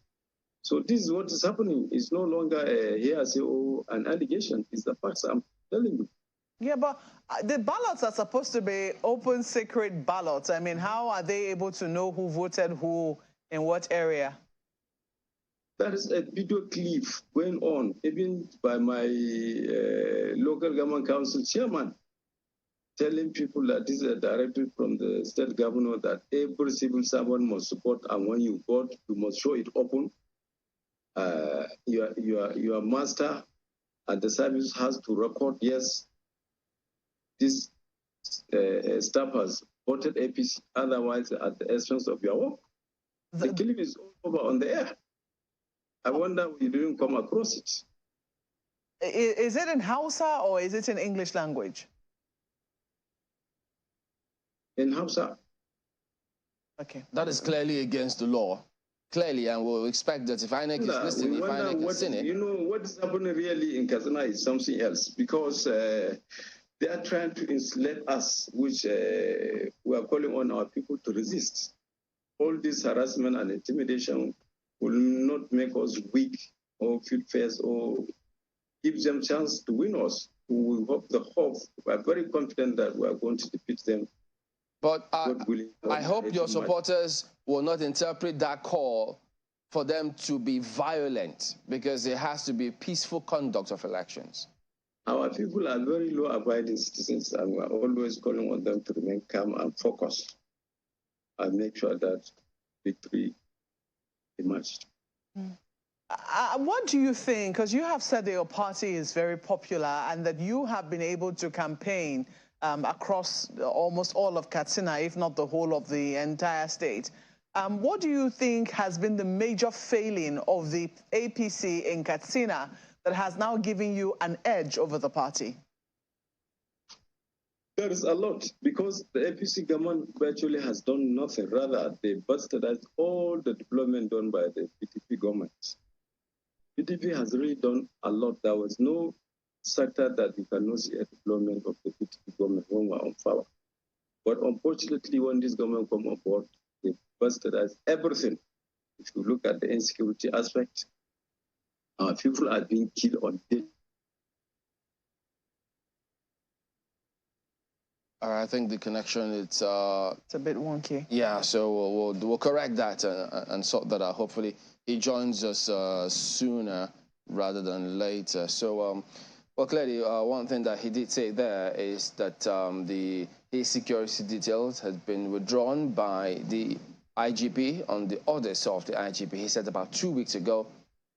F: So this is what is happening. It's no longer a hearsay or an allegation. It's the facts I'm telling you.
B: Yeah, but the ballots are supposed to be open, secret ballots. I mean, how are they able to know who voted who in what area?
F: There is a video clip going on, even by my local government council chairman, telling people that this is a directive from the state governor that every civil servant must support, and when you vote, you must show it open. Your master and the service has to record, yes, this staff has voted APC, otherwise at the expense of your work. The clip is over on the air. I wonder you didn't come across it.
B: Is it in Hausa or is it in English language?
F: In Hausa.
B: Okay.
A: That is clearly against the law. Clearly, and we'll expect that if INEC is listening, if INEC has seen it.
F: You know, what is happening really in Katsina is something else, because they are trying to enslaved us, which we are calling on our people to resist. All this harassment and intimidation will not make us weak or feel fierce or give them chance to win us. We hope we are very confident that we are going to defeat them.
A: But I hope your supporters will not interpret that call for them to be violent, because it has to be peaceful conduct of elections.
F: Our people are very law-abiding citizens, and we are always calling on them to remain calm and focused and make sure that victory emerged.
B: What do you think, because you have said that your party is very popular and that you have been able to campaign across almost all of Katsina, if not the whole of the entire state. What do you think has been the major failing of the APC in Katsina that has now given you an edge over the party?
F: There is a lot, because the APC government virtually has done nothing. Rather, they bastardized all the development done by the PDP government. PDP has really done a lot. There was no sector that you cannot see a development of the PDP government when we are on power. But unfortunately, when this government come on board, they bastardized everything. If you look at the insecurity aspect, our people are being killed on daily.
A: I think the connection, it's
B: a bit wonky.
A: Yeah, so we'll correct that and sort that out. Hopefully he joins us sooner rather than later. So, well, clearly, one thing that he did say there is that his security details had been withdrawn by the IGP on the orders of the IGP. He said about 2 weeks ago,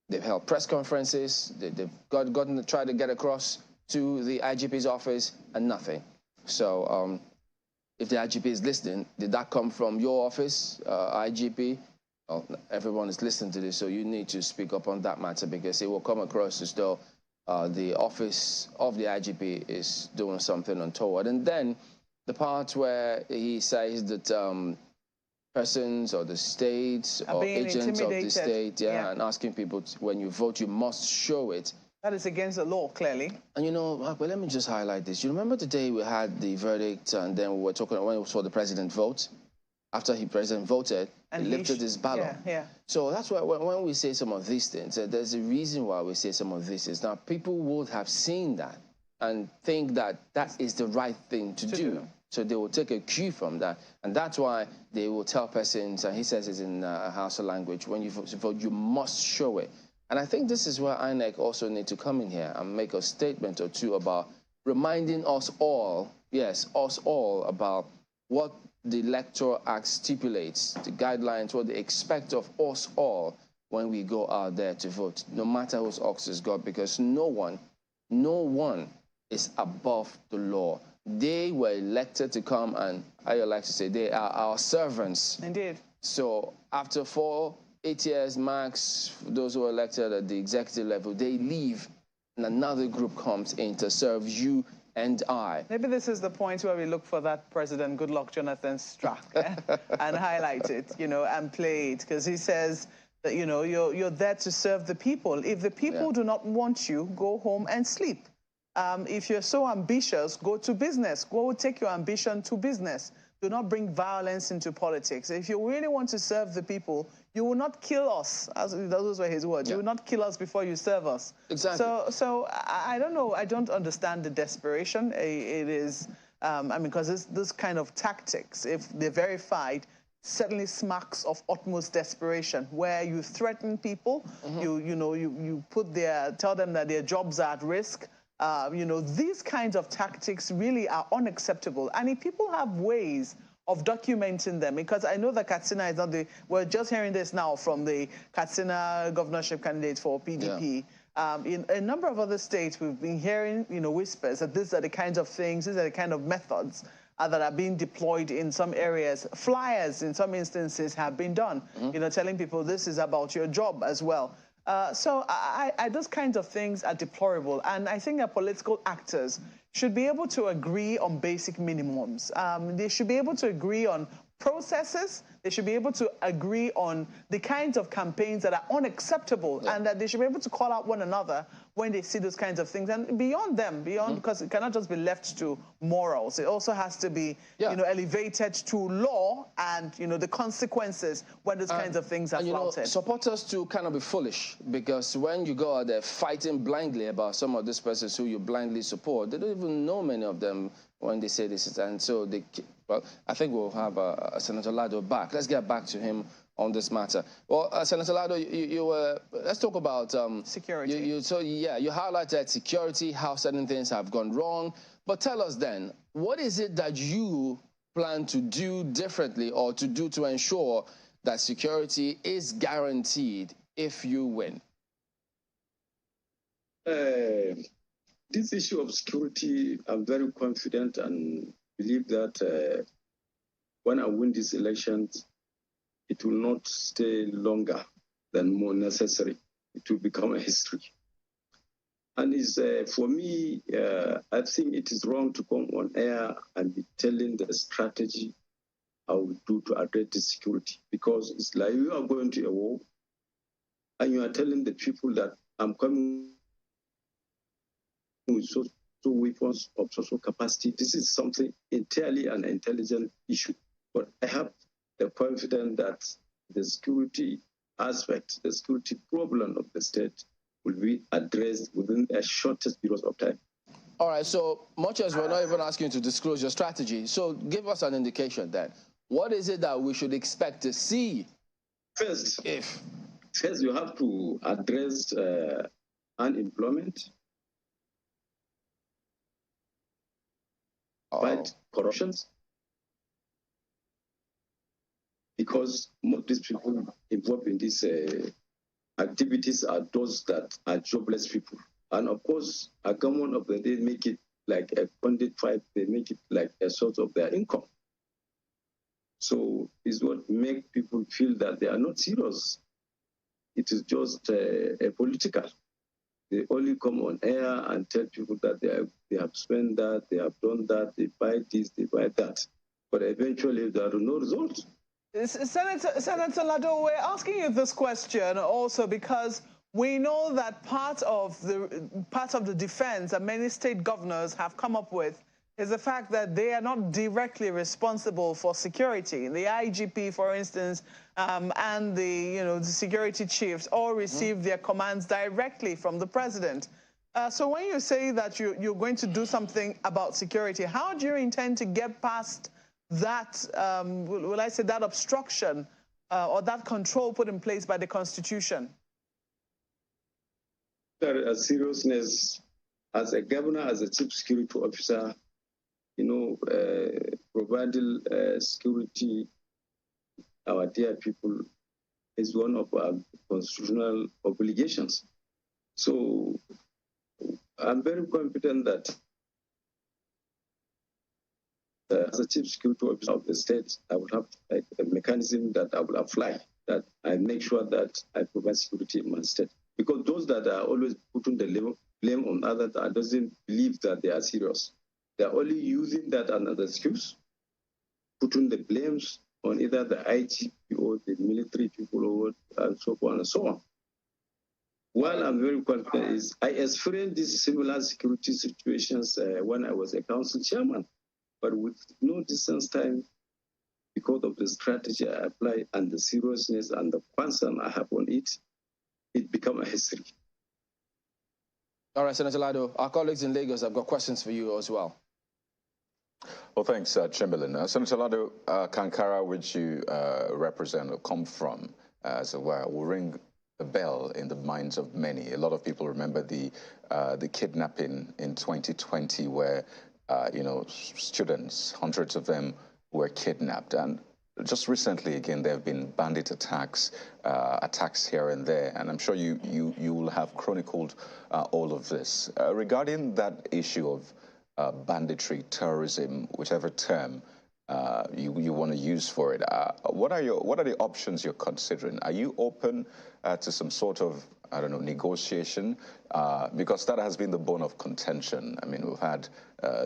A: they've held press conferences, they've gotten to try to get across to the IGP's office, and nothing. So if the IGP is listening, did that come from your office, IGP? Well, everyone is listening to this, so you need to speak up on that matter, because it will come across as though the office of the IGP is doing something untoward. And then the part where he says that persons or the states or agents of the state, and asking people when you vote, you must show it.
B: That is against the law, clearly.
A: And you know, but let me just highlight this. You remember the day we had the verdict, and then we were talking when we saw the president vote? After the president voted, and he lifted his ballot. So that's why when we say some of these things, there's a reason why we say some of these things. Now, people would have seen that and think that that is the right thing to do. So they will take a cue from that. And that's why they will tell persons, and he says it in Hausa language, when you vote, you must show it. And I think this is where INEC also need to come in here and make a statement or two about reminding us all, yes, us all, about what the Electoral Act stipulates, the guidelines, what they expect of us all when we go out there to vote, no matter whose ox is God, because no one is above the law. They were elected to come, and I like to say they are our servants.
B: Indeed.
A: So after 8 years max, those who are elected at the executive level, they leave, and another group comes in to serve you and I.
B: Maybe this is the point where we look for that President Goodluck Jonathan Strack and highlight it, and play it, because he says that, you're there to serve the people. If the people do not want you, go home and sleep. If you're so ambitious, go to business. Go take your ambition to business. Do not bring violence into politics. If you really want to serve the people, you will not kill us. Those were his words. You will not kill us before you serve us.
A: Exactly.
B: So I don't know. I don't understand the desperation. It is, because this kind of tactics, if they're verified, certainly smacks of utmost desperation, where you threaten people, you tell them that their jobs are at risk. These kinds of tactics really are unacceptable. And if people have ways of documenting them, because I know that Katsina is not we're just hearing this now from the Katsina governorship candidate for PDP. In a number of other states, we've been hearing, whispers that these are the kinds of things, these are the kind of methods that are being deployed in some areas. Flyers, in some instances, have been done, telling people this is about your job as well. So those kinds of things are deplorable, and I think that political actors should be able to agree on basic minimums. They should be able to agree on processes. They should be able to agree on the kinds of campaigns that are unacceptable, and that they should be able to call out one another when they see those kinds of things. And beyond because it cannot just be left to morals. It also has to be, elevated to law and, the consequences when those kinds of things are flouted.
A: Supporters too cannot be foolish, because when you go out there fighting blindly about some of these persons who you blindly support, they don't even know many of them when they say this. And so well, I think we'll have Senator Lado back. Let's get back to him on this matter. Well, Senator Lado, let's talk about
B: security.
A: You highlighted security, how certain things have gone wrong. But tell us then, what is it that you plan to do differently or to do to ensure that security is guaranteed if you win?
F: This issue of security, I'm very confident and believe that when I win these elections, it will not stay longer than more necessary. It will become a history. And for me, I think it is wrong to come on air and be telling the strategy I will do to address the security, because it's like you are going to a war and you are telling the people that I'm coming with social weapons of social capacity. This is something entirely an intelligent issue. But I have the confidence that the security aspect, the security problem of the state will be addressed within a shortest period of time.
A: All right, so much as we're not even asking you to disclose your strategy, so give us an indication then. What is it that we should expect to see?
F: First, you have to address unemployment, fight corruption, because most of these people involved in these activities are those that are jobless people. And of course, a government of the day make it like a funded fight, they make it like a source of their income. So it's what make people feel that they are not serious. It is just a political. They only come on air and tell people that they have spent that, they have done that, they buy this, they buy that. But eventually there are no results.
B: Senator Lado, we're asking you this question also because we know that part of the defense that many state governors have come up with is the fact that they are not directly responsible for security. The IGP, for instance, and the security chiefs all receive their commands directly from the president. So when you say that you're going to do something about security, how do you intend to get past that, will I say, that obstruction or that control put in place by the Constitution?
F: A seriousness as a governor, as a chief security officer, providing security our dear people is one of our constitutional obligations. So I'm very confident that as a chief security officer of the state, I will have a mechanism that I will apply, that I make sure that I provide security in my state. Because those that are always putting the blame on others doesn't believe that they are serious. They are only using that as an excuse, putting the blames on either the IGP or the military people and so on and so on. While I'm very confident, I experienced these similar security situations when I was a council chairman, but with no distance time, because of the strategy I apply and the seriousness and the concern I have on it, it became a history.
A: All right, Senator Lado, our colleagues in Lagos have got questions for you as well.
D: Well, thanks, Chamberlain. Senator Lado, Kankara, which you represent or come from, as it were, will ring a bell in the minds of many. A lot of people remember the kidnapping in 2020 where, students, hundreds of them, were kidnapped. And just recently, again, there have been bandit attacks, attacks here and there. And I'm sure you will have chronicled all of this. Regarding that issue of banditry, terrorism, whichever term you want to use for it, what are the options you're considering? Are you open to some sort of, I don't know, negotiation? Because that has been the bone of contention. I mean, we've had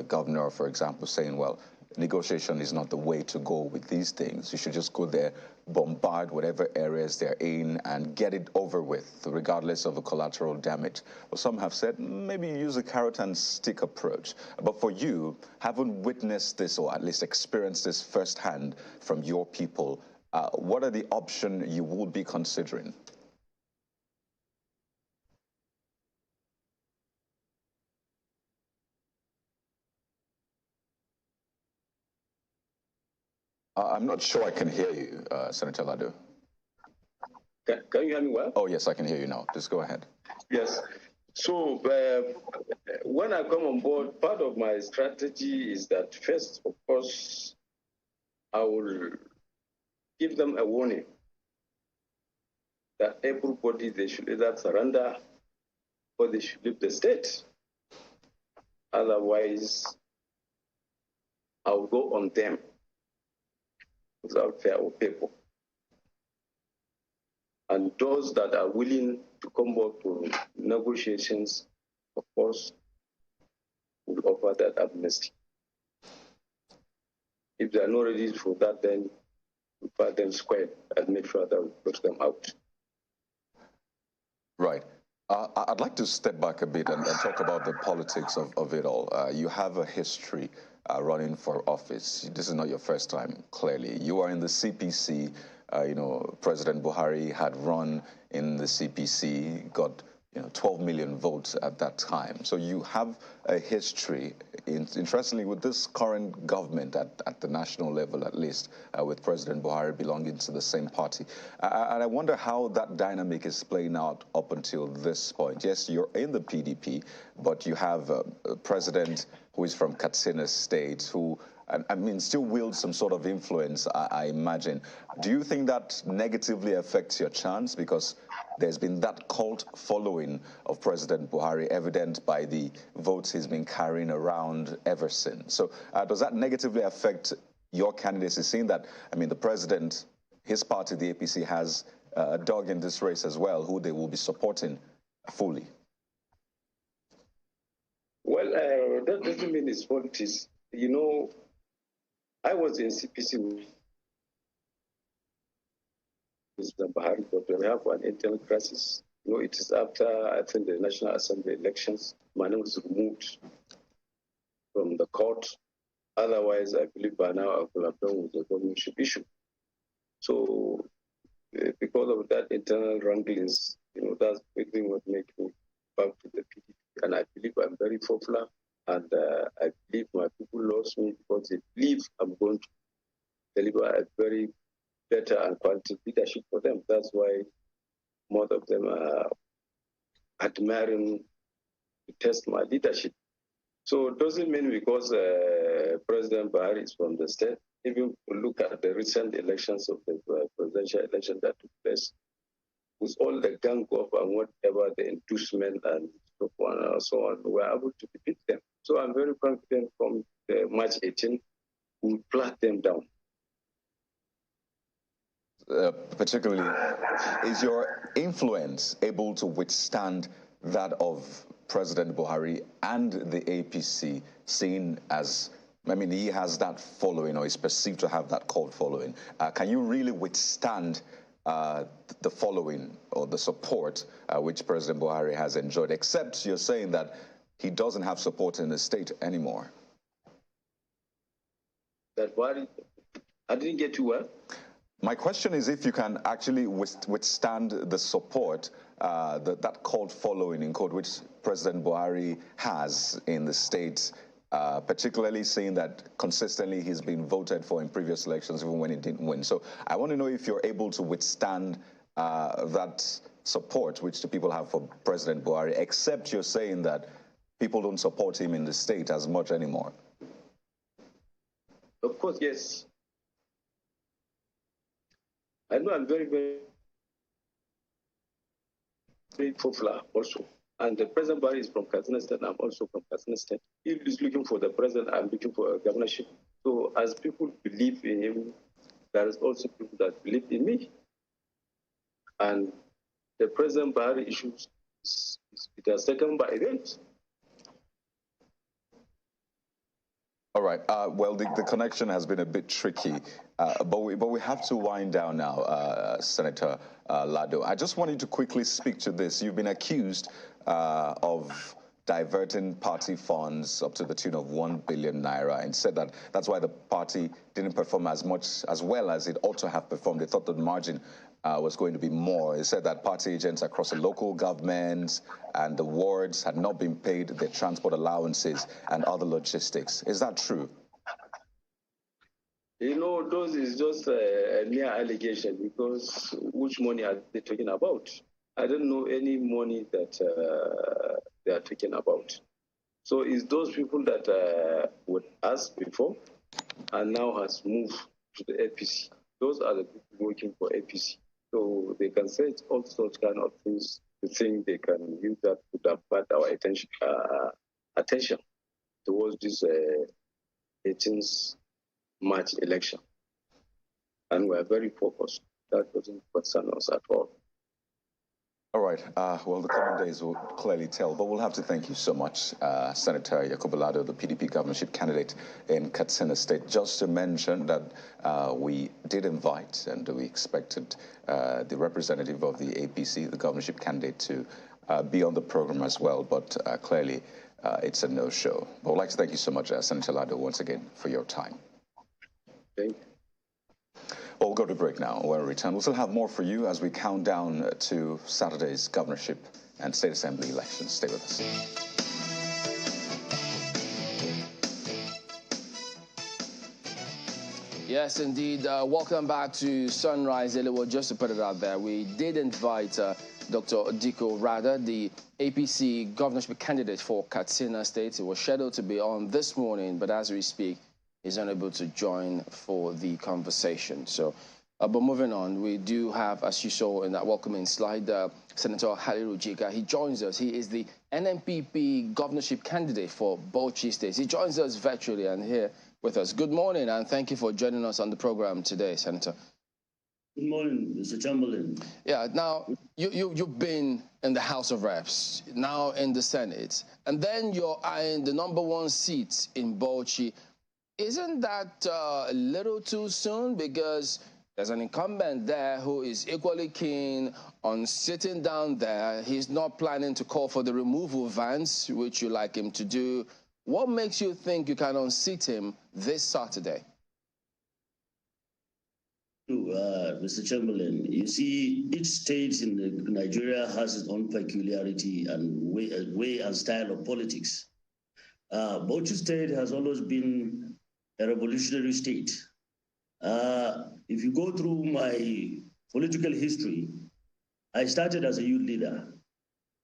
D: governor, for example, saying, well, negotiation is not the way to go with these things. You should just go there, bombard whatever areas they're in, and get it over with, regardless of the collateral damage. Well, some have said maybe use a carrot and stick approach. But for you, having witnessed this, or at least experienced this firsthand from your people, what are the options you would be considering? I'm not sure I can hear you, Senator Lado.
F: Can you hear me well?
D: Oh, yes, I can hear you now. Just go ahead.
F: Yes. So when I come on board, part of my strategy is that first, of course, I will give them a warning that everybody, they should either surrender or they should leave the state. Otherwise, I'll go on them without fear of people. And those that are willing to come back to negotiations, of course, will offer that amnesty. If they are not ready for that, then we fight them square and make sure that we put them out.
D: Right. I'd like to step back a bit and talk about the politics of it all. You have a history running for office. This is not your first time, clearly. You are in the CPC. President Buhari had run in the CPC, got 12 million votes at that time. So you have a history, interestingly, with this current government at the national level, at least, with President Buhari belonging to the same party. And I wonder how that dynamic is playing out up until this point. Yes, you're in the PDP, but you have a president who is from Katsina State, who still wields some sort of influence, I imagine. Do you think that negatively affects your chance? Because there's been that cult following of President Buhari, evident by the votes he's been carrying around ever since. So does that negatively affect your candidacy, seeing that, the president, his party, the APC, has a dog in this race as well, who they will be supporting fully?
F: Well, that doesn't mean it's politics. I was in CPC President Buhari, but we have an internal crisis. You know, it is after, I think, the National Assembly elections. My name was removed from the court. Otherwise, I believe by now I could have done with the governorship issue. So, because of that internal wranglings, you know, that's the big thing what makes me back to the PDP. And I believe I'm very popular, and I believe my people lost me because they believe I'm going to deliver a very better and quality leadership for them. That's why most of them are admiring to test my leadership. So it doesn't mean because President Buhari is from the state. Even look at the recent elections of the presidential election that took place, with all the gang up and whatever the inducement and so on, we were able to defeat them. So I'm very confident from March 18, we'll plat them down.
D: Particularly, is your influence able to withstand that of President Buhari and the APC, seen as, I mean, he has that following, or is perceived to have that cult following? Can you really withstand the following or the support which President Buhari has enjoyed, except you're saying that he doesn't have support in the state anymore?
F: That Buhari, I didn't get you well.
D: My question is if you can actually withstand the support, that cult following in code, which President Buhari has in the state, particularly seeing that consistently he's been voted for in previous elections, even when he didn't win. So I want to know if you're able to withstand that support which the people have for President Buhari, except you're saying that people don't support him in the state as much anymore.
F: Of course, yes. I know I'm very, very, very popular also. And the President Buhari is from Katsina State, and I'm also from Katsina State. He is looking for the president, I'm looking for a governorship. So as people believe in him, there is also people that believe in me. And the President Buhari issues, it has taken by events.
D: All right. Well, the connection has been a bit tricky, but we have to wind down now, Senator Lado. I just wanted to quickly speak to this. You've been accused of diverting party funds up to the tune of 1 billion naira, and said that that's why the party didn't perform as well as it ought to have performed. They thought the margin was going to be more. He said that party agents across the local governments and the wards had not been paid their transport allowances and other logistics. Is that true?
F: You know, those is just a mere allegation, because which money are they talking about? I don't know any money that they are talking about. So it's those people that were asked before and now has moved to the APC. Those are the people working for APC. So they can say all sorts kind of things to think they can use that to divert our attention towards this 18th March election. And we are very focused. That doesn't concern us at all.
D: All right. Well, the coming days will clearly tell, but we'll have to thank you so much, Senator Yakubu Lado, the PDP governorship candidate in Katsina State. Just to mention that we did invite and we expected the representative of the APC, the governorship candidate, to be on the program as well, but clearly it's a no-show. But I'd like to thank you so much, Senator Lado, once again for your time.
F: Thank you.
D: Well, we'll go to break now. When we return, we'll still have more for you as we count down to Saturday's governorship and state assembly elections. Stay with us.
A: Yes, indeed. Welcome back to Sunrise Daily. Well, just to put it out there, we did invite Dr. Diko Rada, the APC governorship candidate for Katsina State. It was scheduled to be on this morning, but as we speak, is unable to join for the conversation. So, but moving on, we do have, as you saw in that welcoming slide, Senator Haliru Jika. He joins us. He is the NNPP governorship candidate for Bauchi State. He joins us virtually and here with us. Good morning, and thank you for joining us on the program today, Senator.
G: Good morning, Mr. Chamberlain.
A: Yeah, now, you've been in the House of Reps, now in the Senate, and then you're eyeing the #1 seat in Bauchi. Isn't that a little too soon? Because There's an incumbent there who is equally keen on sitting down there. He's not planning to call for the removal of Vance, which you like him to do. What makes you think you can unseat him this Saturday?
G: Mr. Chamberlain, you see, each state in Nigeria has its own peculiarity and way and style of politics. Bauchi State has always been a revolutionary state. If you go through my political history, I started as a youth leader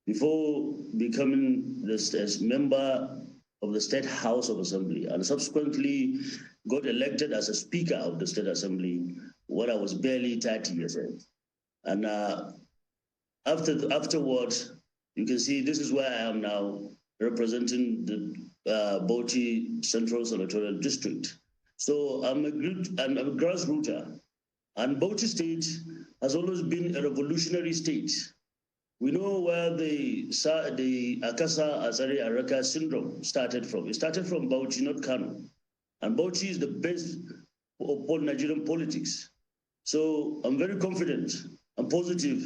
G: before becoming as member of the State House of Assembly, and subsequently got elected as a Speaker of the State Assembly when I was barely 30 years old. And afterwards, you can see this is where I am now, representing the Bauchi Central Senatorial District. So I'm a grassrooter, and Bauchi State has always been a revolutionary state. We know where the Akasa Azari Araka syndrome started from. It started from Bauchi, not Kano. And Bauchi is the base of Nigerian politics. So I'm very confident and positive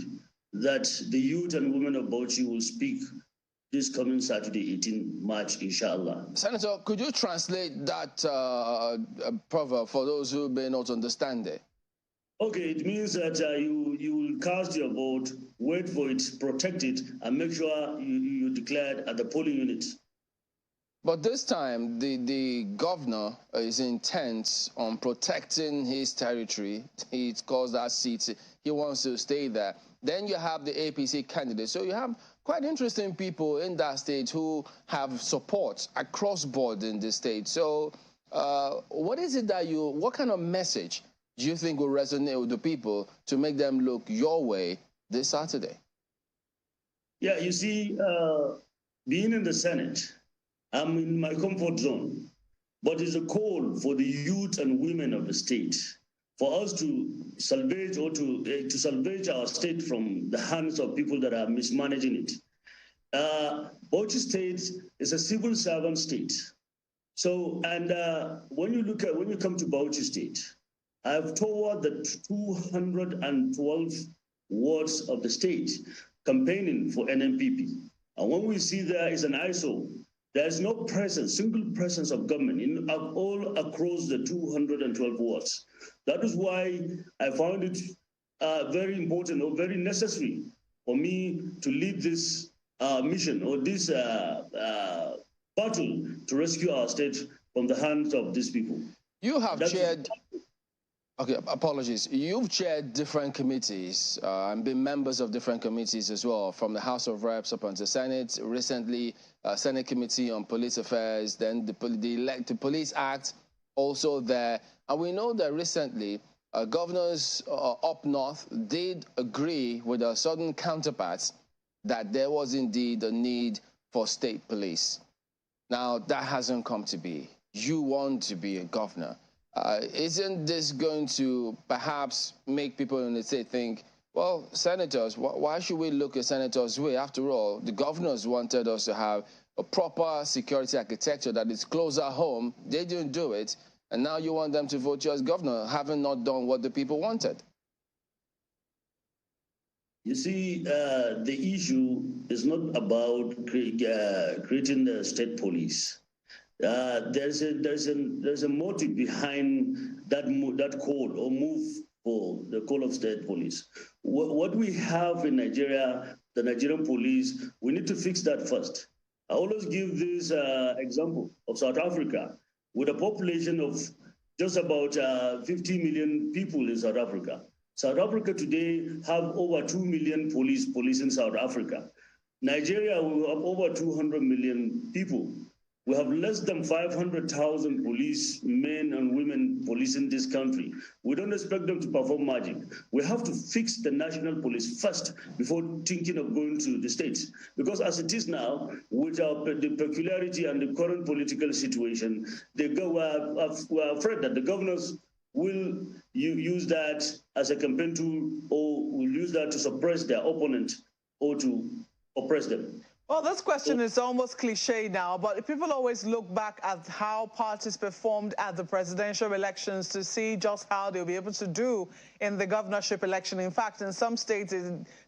G: that the youth and women of Bauchi will speak this coming Saturday, 18 March, inshallah.
A: Senator, could you translate that proverb for those who may not understand it?
G: Okay, it means that you will cast your vote, wait for it, protect it, and make sure you declare at the polling unit.
A: But this time, the governor is intent on protecting his territory. He's caused that seat. He wants to stay there. Then you have the APC candidate. So you have quite interesting people in that state who have support across board in the state. So what is it that what kind of message do you think will resonate with the people to make them look your way this Saturday?
G: Yeah, you see, being in the Senate, I'm in my comfort zone, but it's a call for the youth and women of the state for us to salvage or to salvage our state from the hands of people that are mismanaging it. Bauchi State is a civil servant state. So, and when you come to Bauchi State, I've toured the 212 wards of the state campaigning for NMPP. And when we see there is an ISO, there's no single presence of government all across the 212 wards. That is why I found it very important or very necessary for me to lead this mission or this battle to rescue our state from the hands of these people.
A: You have chaired... Okay, apologies. You've chaired different committees and been members of different committees as well, from the House of Reps up onto the Senate. Recently, Senate Committee on Police Affairs, then the Police Act also there. And we know that recently, governors up north did agree with their southern counterparts that there was indeed a need for state police. Now, that hasn't come to be. You want to be a governor. Isn't this going to perhaps make people in the state think, well, senators, why should we look at senators' way? After all, the governors wanted us to have a proper security architecture that is closer home. They didn't do it. And now you want them to vote you as governor, having not done what the people wanted.
G: You see, the issue is not about creating the state police. There's a motive behind that call or move for the call of state police. What we have in Nigeria, the Nigerian police, we need to fix that first. I always give this example of South Africa, with a population of just about 50 million people in South Africa. South Africa today have over 2 million police in South Africa. Nigeria will have over 200 million people. We have less than 500,000 policemen and women policing this country. We don't expect them to perform magic. We have to fix the national police first before thinking of going to the states. Because as it is now, with the peculiarity and the current political situation, we're afraid that the governors will use that as a campaign tool, or will use that to suppress their opponent or to oppress them.
B: Well, this question is almost cliche now, but people always look back at how parties performed at the presidential elections to see just how they'll be able to do in the governorship election. In fact, in some states,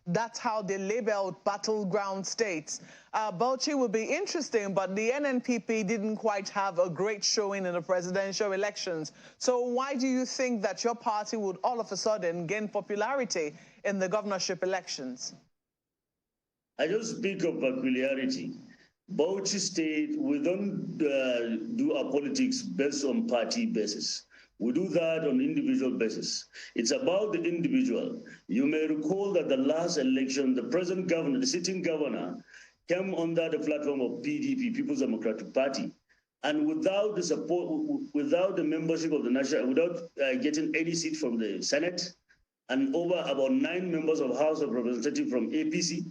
B: that's how they labeled battleground states. Bauchi will be interesting, but the NNPP didn't quite have a great showing in the presidential elections. So why do you think that your party would all of a sudden gain popularity in the governorship elections?
G: I don't speak of peculiarity. Bauchi State, we don't do our politics based on party basis. We do that on individual basis. It's about the individual. You may recall that the last election, the present governor, the sitting governor, came under the platform of PDP, People's Democratic Party. And without the support, without the membership of the national, without getting any seat from the Senate, and over about 9 members of House of Representatives from APC,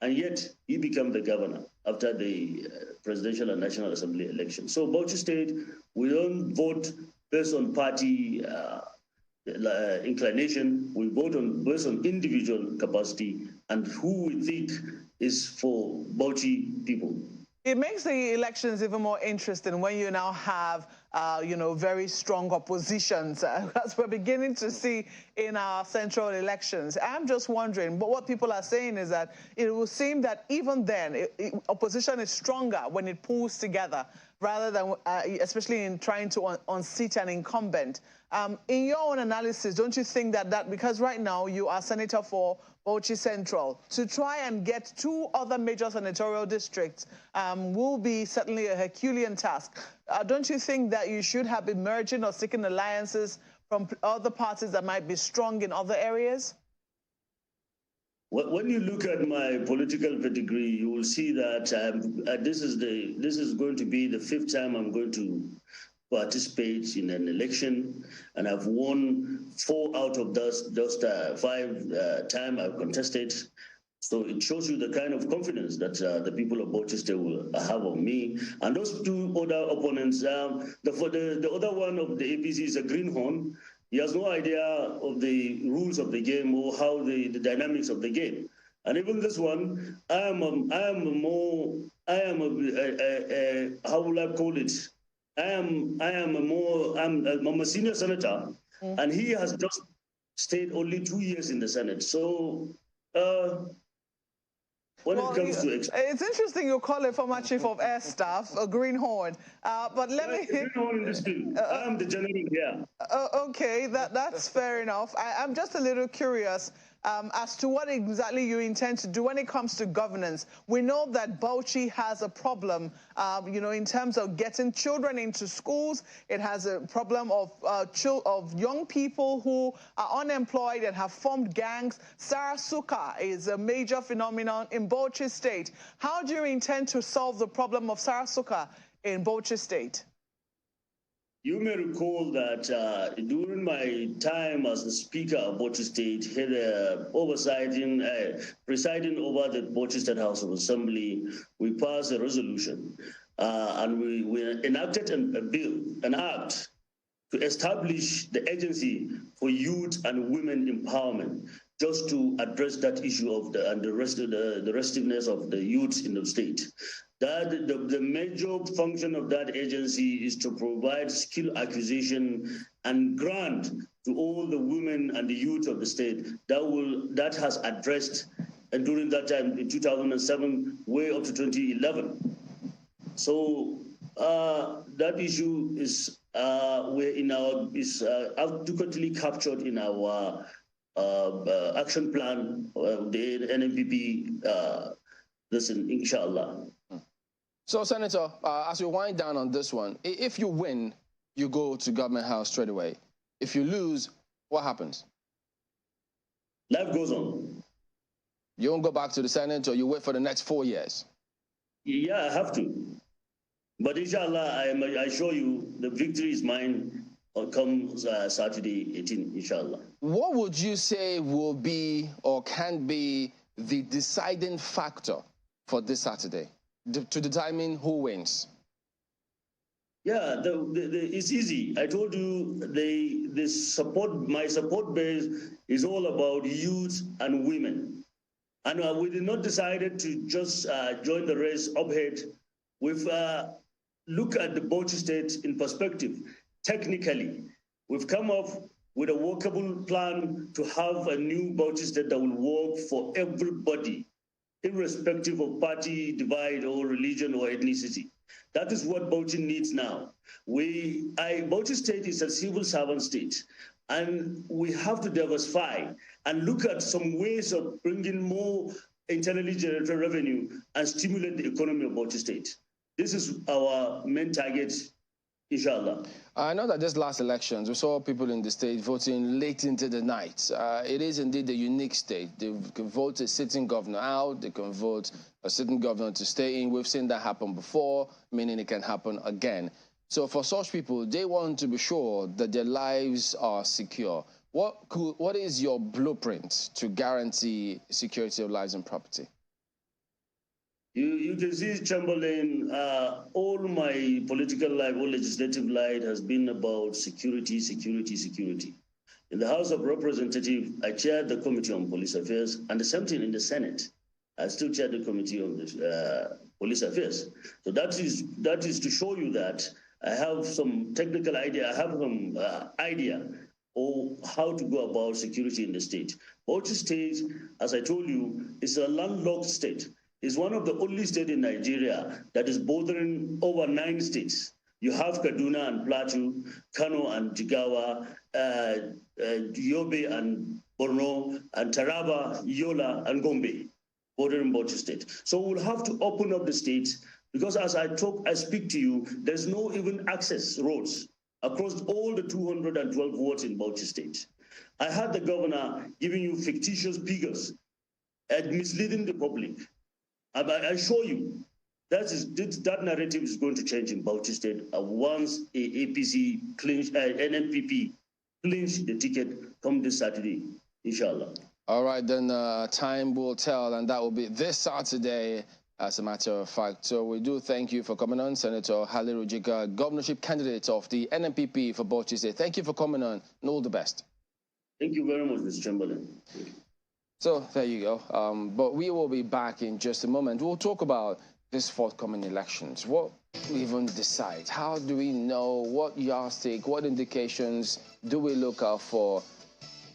G: and yet he became the governor after the presidential and national assembly election. So Bauchi State, we don't vote based on party inclination. We vote based on individual capacity and who we think is for Bauchi people.
B: It makes the elections even more interesting when you now have, very strong oppositions, as we're beginning to see in our central elections. I'm just wondering, but what people are saying is that it will seem that even then, opposition is stronger when it pulls together, rather than, especially in trying to unseat an incumbent. In your own analysis, don't you think that because right now you are senator for Bauchi Central, to try and get 2 other major senatorial districts will be certainly a Herculean task. Don't you think that you should have been merging or seeking alliances from other parties that might be strong in other areas?
G: When you look at my political pedigree, you will see that this is going to be the 5th time I'm going to participate in an election, and I've won 4 out of those 5 times I've contested. So it shows you the kind of confidence that the people of Bauchi State will have on me. And those 2 other opponents, the other one of the APC is a greenhorn. He has no idea of the rules of the game or how the dynamics of the game. And even this one, how will I call it? I'm a senior senator, and he has just stayed only 2 years in the Senate. So when it comes to...
B: It's interesting you call a former chief of air staff a greenhorn, but let me...
G: Greenhorn in this field. I'm the general here.
B: Okay, that's fair enough. I'm just a little curious as to what exactly you intend to do when it comes to governance. We know that Bauchi has a problem, in terms of getting children into schools. It has a problem of young people who are unemployed and have formed gangs. Sarasuka is a major phenomenon in Bauchi State. How do you intend to solve the problem of Sarasuka in Bauchi State?
G: You may recall that during my time as the Speaker of Bauchi State, presiding over the Bauchi State House of Assembly, we passed a resolution and we enacted an act to establish the Agency for Youth and Women Empowerment, just to address that issue of the restiveness of the youth in the state. That the major function of that agency is to provide skill acquisition and grant to all the women and the youth of the state that has addressed, and during that time in 2007 way up to 2011. So that issue is adequately captured in our action plan, the NNPP. Listen, inshallah.
A: So, Senator, as we wind down on this one, if you win, you go to Government House straight away. If you lose, what happens?
G: Life goes on.
A: You don't go back to the Senate, or you wait for the next 4 years?
G: Yeah, I have to. But inshallah, I assure you, the victory is mine. Come Saturday 18, inshallah.
A: What would you say will be or can be the deciding factor for this Saturday to determine who wins?
G: Yeah, it's easy. I told you my support base is all about youth and women. And we did not decided to just join the race uphead. We've looked at the Bauchi state in perspective. Technically, we've come up with a workable plan to have a new Bauchi state that will work for everybody, irrespective of party divide or religion or ethnicity. That is what Bauchi needs now. Bauchi state is a civil servant state, and we have to diversify and look at some ways of bringing more internally generated revenue and stimulate the economy of Bauchi state. This is our main target, inshallah.
A: I know that this last elections, we saw people in the state voting late into the night. It is indeed a unique state. They can vote a sitting governor out. They can vote a sitting governor to stay in. We've seen that happen before, meaning it can happen again. So for such people, they want to be sure that their lives are secure. What is your blueprint to guarantee security of lives and property?
G: You can see, Chamberlain, all my political life, all legislative life has been about security, security, security. In the House of Representatives, I chaired the Committee on Police Affairs, and the same thing in the Senate. I still chair the Committee on Police Affairs. So that is to show you that I have some technical idea, I have some idea of how to go about security in the state. Bauchi State, as I told you, is a landlocked state. It's one of the only states in Nigeria that is bordering over 9 states. You have Kaduna and Plateau, Kano and Jigawa, Yobe and Borno, and Taraba, Yola, and Gombe, bordering Bauchi State. So we'll have to open up the states, because as I speak to you, there's no even access roads across all the 212 wards in Bauchi State. I had the governor giving you fictitious figures and misleading the public. I assure you, that narrative is going to change in Bauchi State once APC NNPP clinch the ticket come this Saturday, inshallah.
A: All right, then time will tell, and that will be this Saturday, as a matter of fact. So we do thank you for coming on, Senator Haliru Jiga, governorship candidate of the NNPP for Bauchi State. Thank you for coming on, and all the best.
G: Thank you very much, Mr. Chamberlain.
A: So there you go. But we will be back in just a moment. We'll talk about this forthcoming elections. What we even decide? How do we know? What yardstick? What indications do we look out for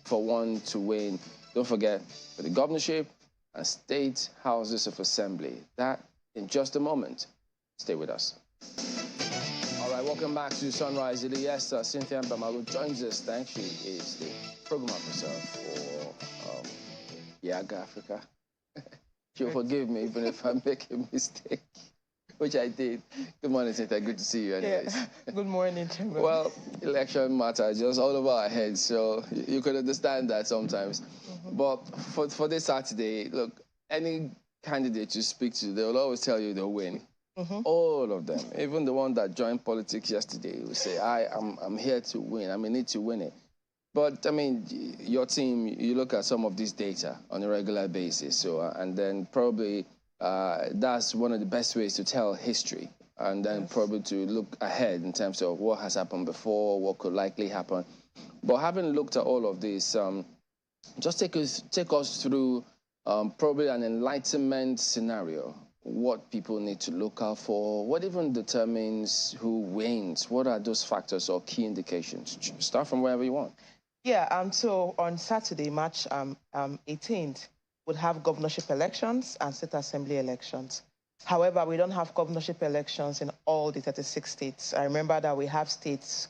A: one to win? Don't forget, for the governorship and state houses of assembly. That in just a moment. Stay with us. All right, welcome back to Sunrise. Yes, Cynthia Bamalu joins us. Thanks. She is the program officer for Yaga Africa. She'll forgive me even if I make a mistake, which I did. Good morning, Cynthia. Good to see you anyways.
H: Yeah. Good morning, Timber.
A: Well, election matters just all over our heads, so you could understand that sometimes. But for this Saturday, look, any candidate you speak to, they'll always tell you they'll win. All of them. Even the one that joined politics yesterday will say, I'm here to win. I need to win it. But, I mean, your team, you look at some of this data on a regular basis, so and then probably that's one of the best ways to tell history, and then probably to look ahead in terms of what has happened before, what could likely happen. But having looked at all of this, just take us through probably an enlightenment scenario, what people need to look out for, what even determines who wins, what are those factors or key indications? Start from wherever you want.
H: Yeah, so on Saturday, March 18th, we'll have governorship elections and state assembly elections. However, we don't have governorship elections in all the 36 states. I remember that we have states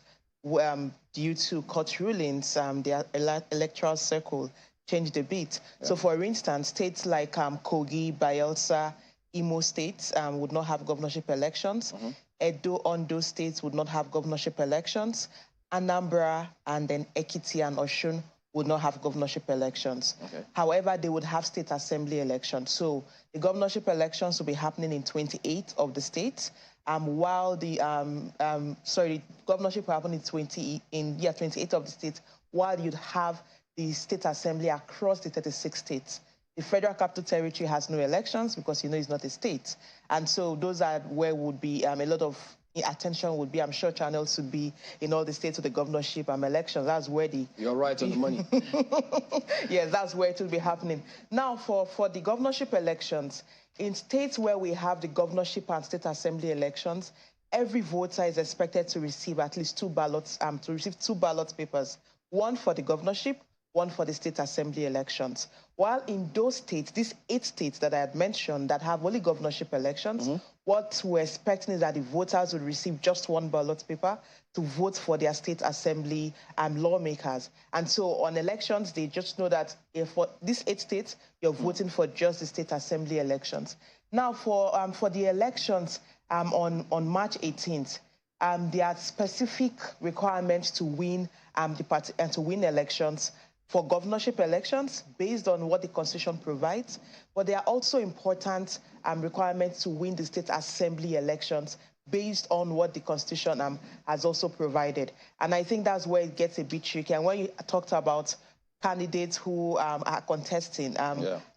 H: due to court rulings, their electoral circle changed a bit. Yeah. So for instance, states like Kogi, Bayelsa, Imo states would not have governorship elections. Edo, Ondo states would not have governorship elections. Anambra and then Ekiti and Osun would not have governorship elections. However, they would have state assembly elections. So the governorship elections will be happening in 28 of the states, while the governorship will happen in 28 of the states, while you'd have the state assembly across the 36 states. The Federal Capital Territory has no elections because, it's not a state. And so those are where would be a lot of attention would be. I'm sure channels would be in all the states of the governorship elections. That's where the...
A: You're right on the money.
H: Yes, that's where it will be happening. Now, for the governorship elections, in states where we have the governorship and state assembly elections, every voter is expected to receive at least two ballots, to receive two ballot papers, one for the governorship, one for the state assembly elections. While in those states, these 8 states that I had mentioned that have only governorship elections, what we're expecting is that the voters would receive just one ballot paper to vote for their state assembly lawmakers. And so on elections, they just know that if for these 8 states, you're voting for just the state assembly elections. Now, for the elections on March 18th, there are specific requirements to win the party and to win elections for governorship elections based on what the Constitution provides, but there are also important requirements to win the state assembly elections based on what the Constitution has also provided. And I think that's where it gets a bit tricky. And when you talked about candidates who are contesting,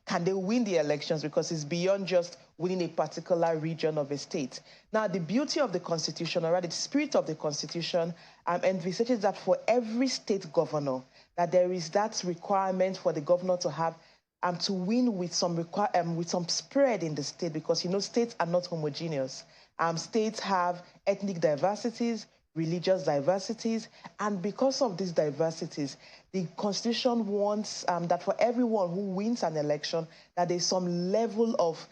H: can they win the elections? Because it's beyond just winning a particular region of a state. Now, the beauty of the Constitution, or rather the spirit of the Constitution, envisages that for every state governor, that there is that requirement for the governor to have to win with some spread in the state, because, you know, states are not homogeneous. States have ethnic diversities, religious diversities, and because of these diversities, the Constitution wants that for everyone who wins an election, that there's some level of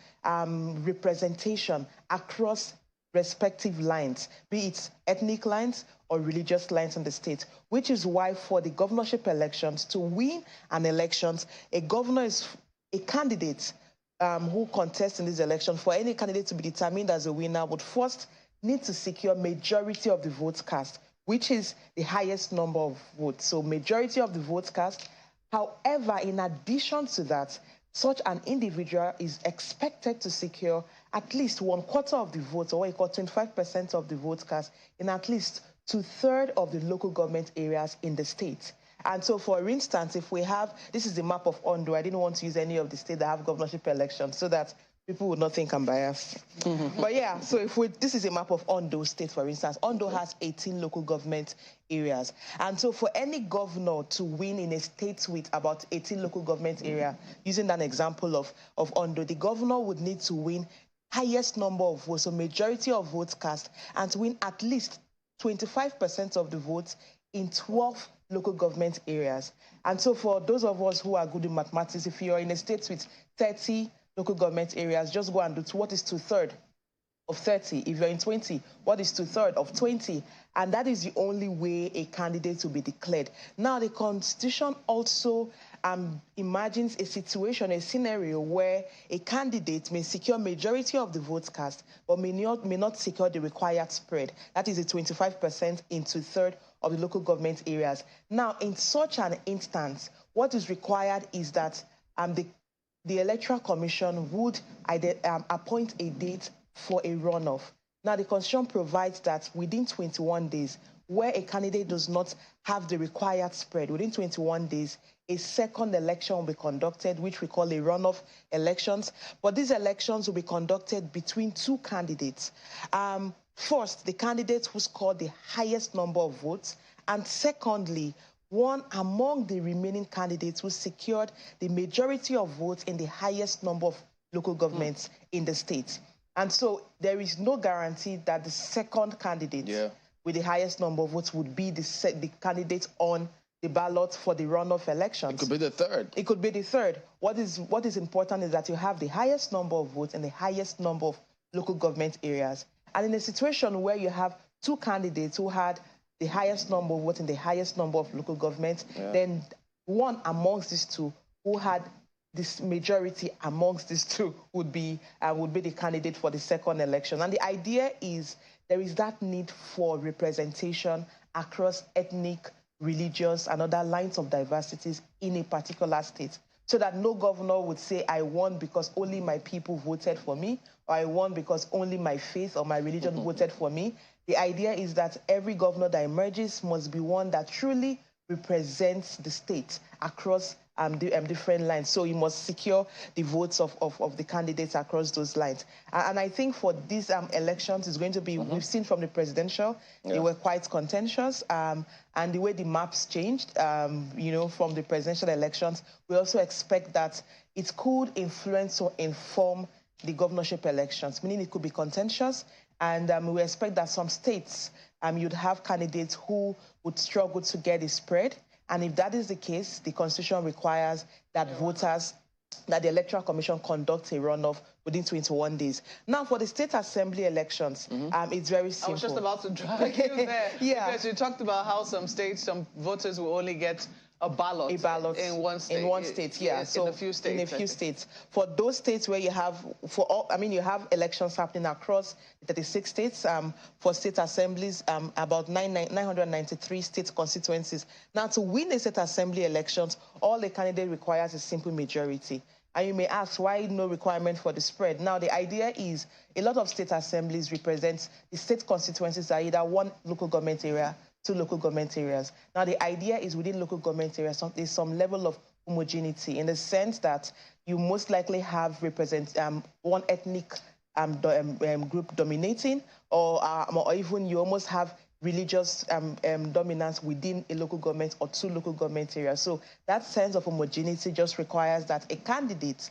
H: representation across respective lines, be it ethnic lines or religious lines in the state, which is why for the governorship elections, to win an elections, a governor is a candidate who contests in this election. For any candidate to be determined as a winner would first need to secure majority of the votes cast, which is the highest number of votes. So majority of the votes cast. However, in addition to that, such an individual is expected to secure at least 1/4 of the votes, or what you call 25% of the votes cast, in at least 2/3 of the local government areas in the state. And so, for instance, if we have, this is the map of Ondo. I didn't want to use any of the states that have governorship elections so that people would not think I'm biased. But yeah, so this is a map of Ondo State, for instance. Ondo has 18 local government areas. And so for any governor to win in a state with about 18 local government area, using that example of Ondo, the governor would need to win highest number of votes, so majority of votes cast, and to win at least 25% of the votes in 12 local government areas. And so for those of us who are good in mathematics, if you're in a state with 30 local government areas, just go and do what is 2/3 of 30. If you're in 20, what is 2/3 of 20? And that is the only way a candidate will be declared. Now, the Constitution also imagines a situation, a scenario where a candidate may secure majority of the votes cast, but may not secure the required spread. That is a 25% in 2/3 of the local government areas. Now, in such an instance, what is required is that the Electoral Commission would appoint a date for a runoff. Now, the Constitution provides that within 21 days, where a candidate does not have the required spread, within 21 days, a second election will be conducted, which we call a runoff elections. But these elections will be conducted between two candidates. First, the candidate who scored the highest number of votes, and secondly, one among the remaining candidates who secured the majority of votes in the highest number of local governments in the state. And so there is no guarantee that the second candidate with the highest number of votes would be the candidate on the ballot for the runoff elections. It
A: could be the third.
H: It could be the third. What is important is that you have the highest number of votes in the highest number of local government areas. And in a situation where you have two candidates who had the highest number of votes in the highest number of local governments, then one amongst these two who had this majority amongst these two would be the candidate for the second election. And the idea is there is that need for representation across ethnic, religious, and other lines of diversities in a particular state, so that no governor would say, I won because only my people voted for me, or I won because only my faith or my religion voted for me. The idea is that every governor that emerges must be one that truly represents the state across different lines. So you must secure the votes of the candidates across those lines. And I think for these elections, it's going to be, we've seen from the presidential, they were quite contentious. And the way the maps changed, you know, from the presidential elections, we also expect that it could influence or inform the governorship elections, meaning it could be contentious. And we expect that some states, you'd have candidates who would struggle to get a spread. And if that is the case, the Constitution requires that that the Electoral Commission conducts a runoff within 21 days. Now, for the State Assembly elections, it's very simple.
B: I was just about to drag you there. Because you talked about how some states, some voters will only get a ballot in one state.
H: In one state, yeah.
B: So in a few states.
H: In a few states. For those states where you have, you have elections happening across 36 states. For state assemblies, about 993 state constituencies. Now, to win a state assembly elections, all a candidate requires a simple majority. And you may ask, why no requirement for the spread? Now, the idea is a lot of state assemblies represent the state constituencies are either one local government area, two local government areas. Now, the idea is within local government areas, there's some level of homogeneity in the sense that you most likely have one ethnic group dominating, or even you almost have religious dominance within a local government or two local government areas. So that sense of homogeneity just requires that a candidate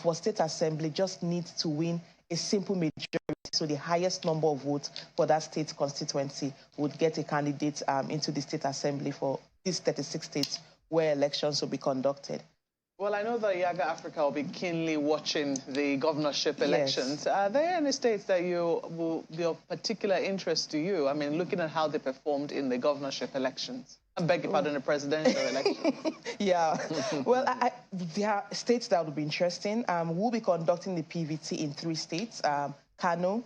H: for state assembly just needs to win a simple majority. So the highest number of votes for that state constituency would get a candidate into the state assembly for these 36 states where elections will be conducted.
B: Well, I know that Yaga Africa will be keenly watching the governorship elections. Yes. Are there any states that will be of particular interest to you? I mean, looking at how they performed in the governorship elections. I beg your pardon, the presidential election.
H: Yeah. Well, there are states that will be interesting. We'll be conducting the PVT in 3 states. Kano,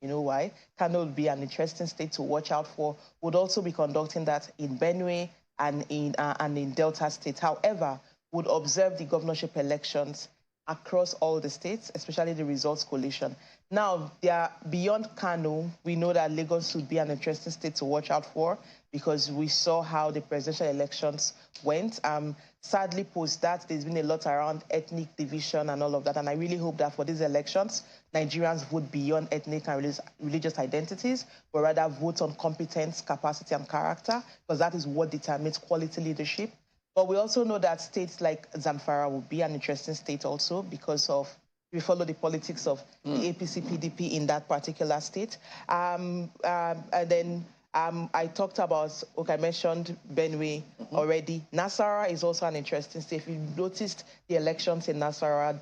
H: you know why? Kano will be an interesting state to watch out for. We'll also be conducting that in Benue and in Delta State. However, would observe the governorship elections across all the states, especially the results coalition. Now, beyond Kano, we know that Lagos would be an interesting state to watch out for because we saw how the presidential elections went. Sadly, post that, there's been a lot around ethnic division and all of that, and I really hope that for these elections, Nigerians vote beyond ethnic and religious identities, but rather vote on competence, capacity, and character, because that is what determines quality leadership. But we also know that states like Zamfara will be an interesting state also because of, we follow the politics of the APC-PDP in that particular state. And then I talked about, I mentioned Benue already. Nasarawa is also an interesting state. If you noticed the elections in Nasarawa,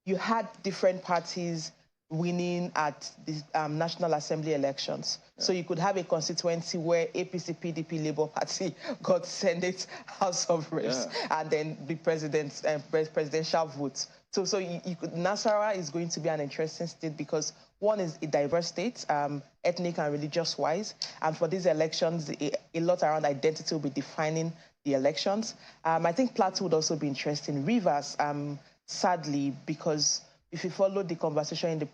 H: you had different parties winning at the National Assembly elections. Yeah. So you could have a constituency where APC, PDP, Labour Party got Senate, House of Reps, and then the presidential votes. So Nasarawa is going to be an interesting state because one is a diverse state, ethnic and religious-wise, and for these elections, a lot around identity will be defining the elections. I think Plateau would also be interesting. Rivers, sadly, because if you follow the conversation in the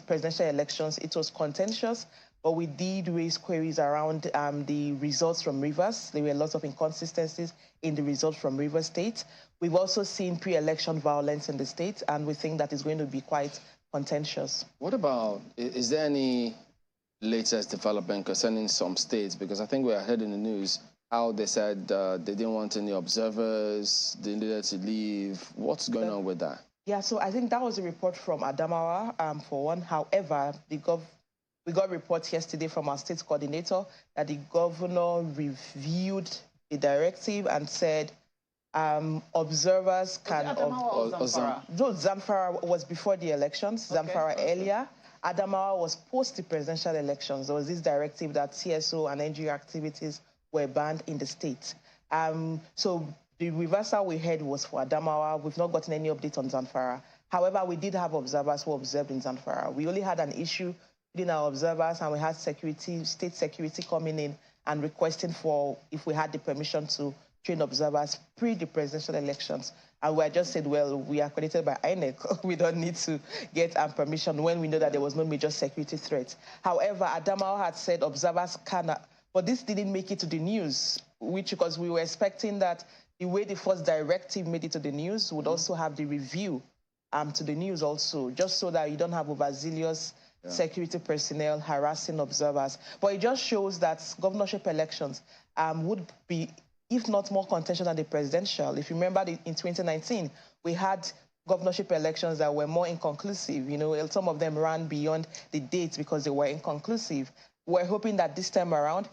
H: presidential elections, it was contentious, but we did raise queries around the results from Rivers. There were lots of inconsistencies in the results from Rivers State. We've also seen pre-election violence in the state, and we think that is going to be quite contentious.
A: What about, is there any latest development concerning some states? Because I think we heard in the news how they said they didn't want any observers, they needed to leave. What's going on with that?
H: Yeah, so I think that was a report from Adamawa, for one. However, we got reports yesterday from our state coordinator that the governor reviewed the directive and said observers can...
B: Adamawa or Zamfara?
H: No, Zamfara was before the elections, Zamfara earlier. Adamawa was post the presidential elections. There was this directive that CSO and NGO activities were banned in the state. So the reversal we had was for Adamawa. We've not gotten any update on Zamfara. However, we did have observers who observed in Zamfara. We only had an issue within our observers, and we had state security coming in and requesting for if we had the permission to train observers pre the presidential elections. And we just said, well, we are accredited by INEC. We don't need to get permission when we know that there was no major security threat. However, Adamawa had said observers cannot, but this didn't make it to the news, because we were expecting that the way the first directive made it to the news would also have the review to the news also, just so that you don't have overzealous security personnel harassing observers. But it just shows that governorship elections would be, if not more contentious than the presidential. If you remember, in 2019, we had governorship elections that were more inconclusive. You know, some of them ran beyond the dates because they were inconclusive. We're hoping that this time around,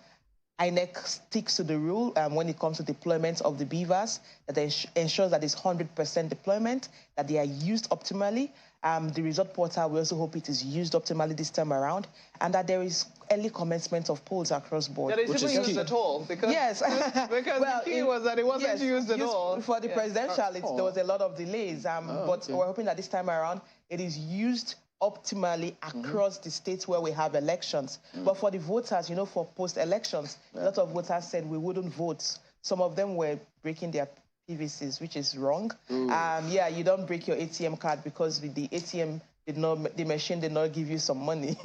H: INEC sticks to the rule when it comes to deployment of the beavers, that they ensures that it's 100% deployment, that they are used optimally. The result portal, we also hope it is used optimally this time around, and that there is early commencement of polls across board.
B: That it's even used at all, because,
H: yes.
B: because well, the key was that it wasn't used at all.
H: For the presidential, there was a lot of delays, but we're hoping that this time around it is used optimally across the states where we have elections. But for the voters, you know, for post-elections, a lot of voters said we wouldn't vote. Some of them were breaking their PVCs, which is wrong. Yeah, you don't break your ATM card because the ATM the machine did not give you some money.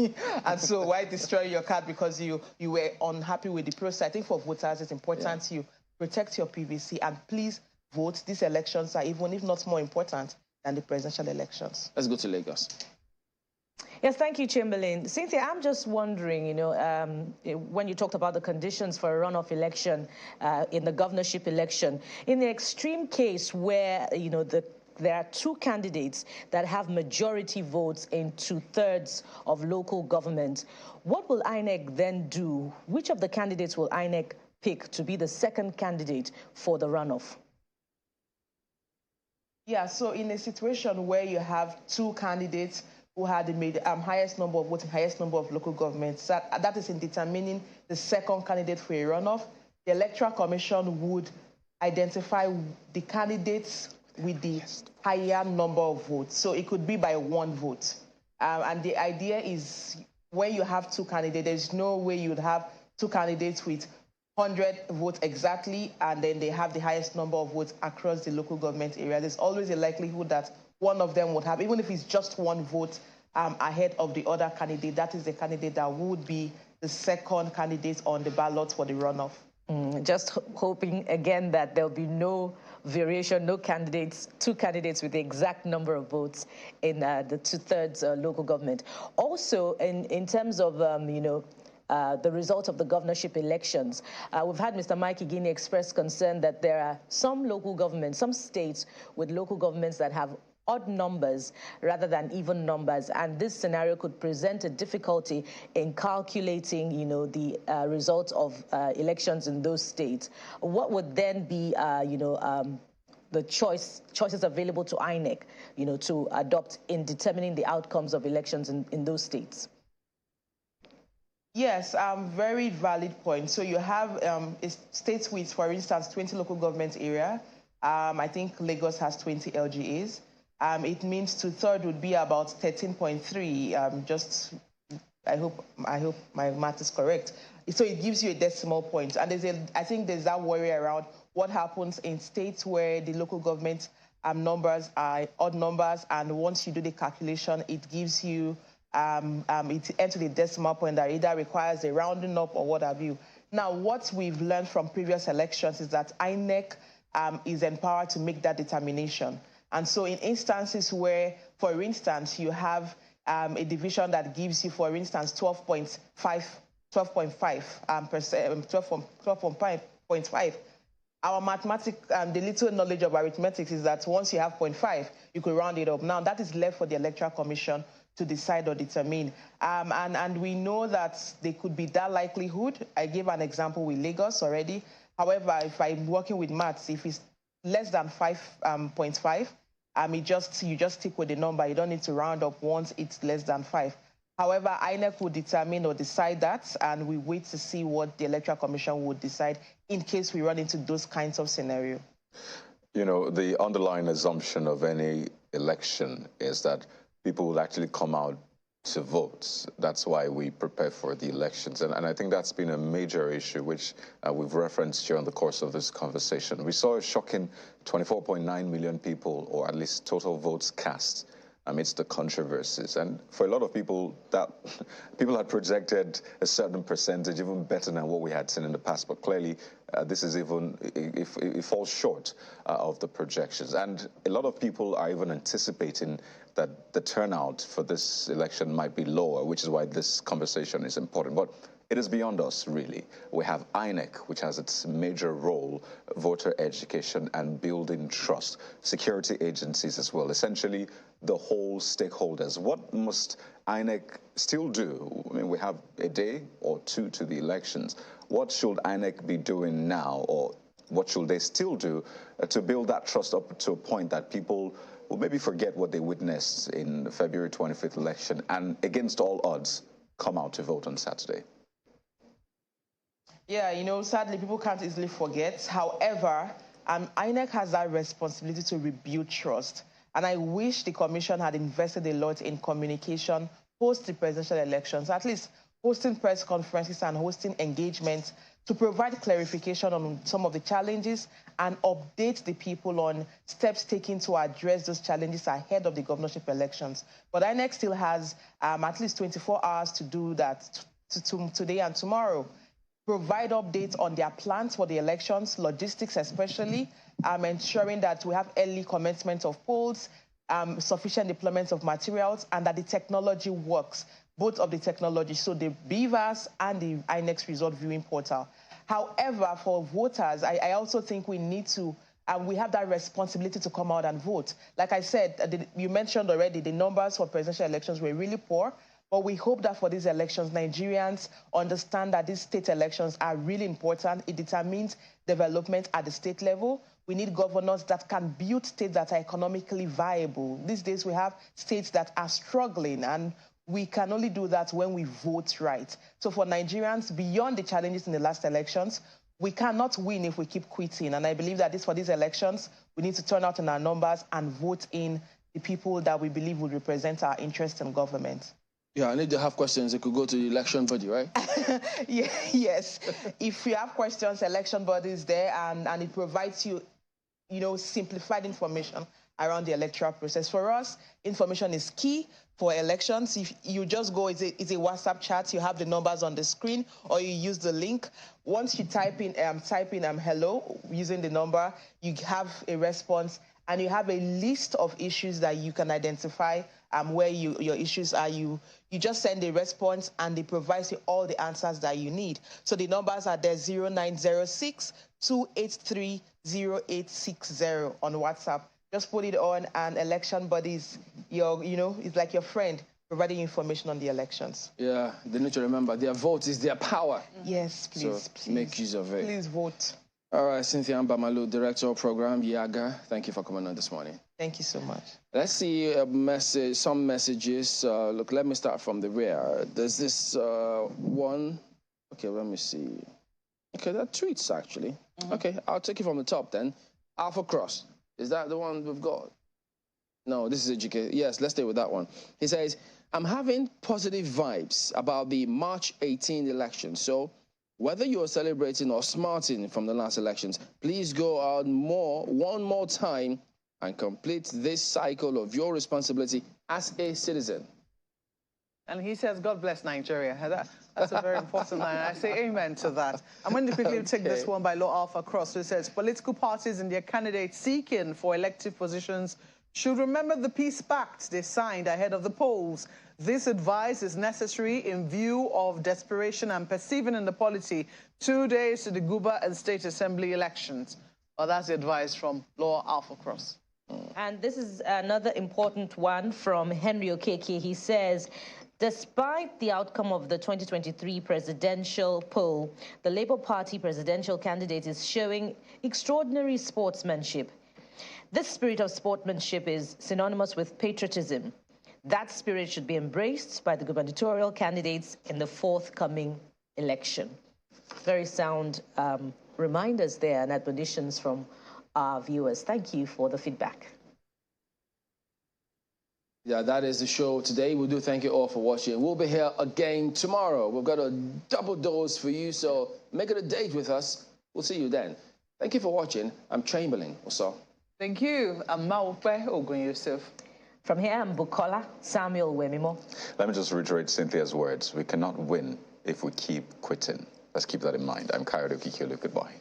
H: And so why destroy your card because you were unhappy with the process? I think for voters, it's important you protect your PVC and please vote. These elections are even, if not more important than the presidential elections.
A: Let's go to Lagos.
C: Yes, thank you, Chamberlain. Cynthia, I'm just wondering, you know, when you talked about the conditions for a runoff election in the governorship election, in the extreme case where, you know, there are two candidates that have majority votes in 2/3 of local government, what will INEC then do? Which of the candidates will INEC pick to be the second candidate for the runoff?
H: Yeah, so in a situation where you have two candidates who had the highest number of votes, highest number of local governments, that is in determining the second candidate for a runoff, the Electoral Commission would identify the candidates with the higher number of votes. So it could be by one vote. And the idea is when you have two candidates, there's no way you would have two candidates with 100 votes exactly, and then they have the highest number of votes across the local government area. There's always a likelihood that one of them would have, even if it's just one vote ahead of the other candidate, that is the candidate that would be the second candidate on the ballot for the runoff.
C: Just hoping again that there'll be no variation, no candidates, two candidates with the exact number of votes in the 2/3 local government. Also, in terms of, you know, the result of the governorship elections, we've had Mr. Mike Igini express concern that there are some local governments, some states with local governments that have odd numbers rather than even numbers, and this scenario could present a difficulty in calculating, you know, the results of elections in those states. What would then be, you know, the choices available to INEC, you know, to adopt in determining the outcomes of elections in those states?
H: Yes, very valid point. So you have states with, for instance, 20 local government area. I think Lagos has 20 LGAs. It means 2/3 would be about 13.3. I hope my math is correct. So it gives you a decimal point. And I think there's that worry around what happens in states where the local government numbers are odd numbers, and once you do the calculation, it gives you it ends with a decimal point that either requires a rounding up or what have you. Now, what we've learned from previous elections is that INEC is empowered to make that determination. And so in instances where, for instance, you have a division that gives you, for instance, 12.5%, our mathematics, the little knowledge of arithmetic is that once you have 0.5, you could round it up. Now, that is left for the Electoral Commission to decide or determine. And we know that there could be that likelihood. I gave an example with Lagos already. However, if I'm working with maths, if it's less than 5.5, you just stick with the number. You don't need to round up once it's less than 5. However, INEC will determine or decide that, and we wait to see what the Electoral Commission would decide in case we run into those kinds of scenarios.
D: You know, the underlying assumption of any election is that people will actually come out to vote. That's why we prepare for the elections. And I think that's been a major issue, which we've referenced during the course of this conversation. We saw a shocking 24.9 million people, or at least total votes cast, amidst the controversies. And for a lot of people, that people had projected a certain percentage, even better than what we had seen in the past. But clearly, this is even, it falls short of the projections. And a lot of people are even anticipating that the turnout for this election might be lower, which is why this conversation is important. But it is beyond us, really. We have INEC, which has its major role, voter education and building trust, security agencies as well, essentially the whole stakeholders. What must INEC still do? I mean, we have a day or two to the elections. What should INEC be doing now, or what should they still do to build that trust up to a point that people will maybe forget what they witnessed in the February 25th election and, against all odds, come out to vote on Saturday?
H: Yeah, you know, sadly, people can't easily forget. However, INEC has that responsibility to rebuild trust. And I wish the Commission had invested a lot in communication post the presidential elections, at least hosting press conferences and hosting engagements to provide clarification on some of the challenges and update the people on steps taken to address those challenges ahead of the governorship elections. But INEC still has at least 24 hours to do that today and tomorrow. Provide updates on their plans for the elections, logistics especially, ensuring that we have early commencement of polls, sufficient deployment of materials, and that the technology works, both of the technology, so the BVAS and the INEC result viewing portal. However, for voters, I also think we need to, we have that responsibility to come out and vote. Like I said, you mentioned already, the numbers for presidential elections were really poor. But we hope that for these elections, Nigerians understand that these state elections are really important. It determines development at the state level. We need governors that can build states that are economically viable. These days, we have states that are struggling, and we can only do that when we vote right. So for Nigerians, beyond the challenges in the last elections, we cannot win if we keep quitting. And I believe that for these elections, we need to turn out in our numbers and vote in the people that we believe will represent our interests in government.
A: Yeah, I need to have questions. It could go to the election body, right?
H: Yeah, yes. If you have questions, election body is there, and it provides you, simplified information around the electoral process. For us, information is key for elections. If you just go, it's a WhatsApp chat. You have the numbers on the screen, or you use the link. Once you type in hello using the number, you have a response, and you have a list of issues that you can identify where your issues are. You just send a response, and they provide you all the answers that you need. So the numbers are there: 0906 283 0860 on WhatsApp. Just put it on, and election bodies, it's like your friend providing information on the elections.
A: Yeah, they need to remember their vote is their power.
H: Yes, please, please.
A: Make use of it.
H: Please vote.
A: All right, Cynthia Mbamalu, Director of Program, Yaga, thank you for coming on this morning.
H: Thank you so much.
A: Let's see some messages. Look, let me start from the rear. There's this one. Okay, let me see. Okay, that tweets, actually. Okay, I'll take it from the top then. Alpha Cross. Is that the one we've got? No, this is education. Yes, let's stay with that one. He says, I'm having positive vibes about the March 18 election. So whether you're celebrating or smarting from the last elections, please go out one more time and complete this cycle of your responsibility as a citizen.
B: And he says, God bless Nigeria. That's a very important line. I say amen to that. I'm going to quickly take this one by Law Alpha Cross, who says, political parties and their candidates seeking for elective positions should remember the peace pact they signed ahead of the polls. This advice is necessary in view of desperation and perceiving in the polity 2 days to the Guba and State Assembly elections. Well, that's the advice from Law Alpha Cross.
C: And this is another important one from Henry Okeke. He says, despite the outcome of the 2023 presidential poll, the Labour Party presidential candidate is showing extraordinary sportsmanship. This spirit of sportsmanship is synonymous with patriotism. That spirit should be embraced by the gubernatorial candidates in the forthcoming election. Very sound reminders there and admonitions from our viewers. Thank you for the feedback.
A: Yeah, that is the show today. We do thank you all for watching. We'll be here again tomorrow. We've got a double dose for you, so make it a date with us. We'll see you then. Thank you for watching. I'm Chamberlain. What's up?
B: Thank you. I'm Maupe Ogun Yusuf.
C: From here, I'm Bukola Samuel Wemimo.
D: Let me just reiterate Cynthia's words. We cannot win if we keep quitting. Let's keep that in mind. I'm Kayode Kikiolu. Goodbye.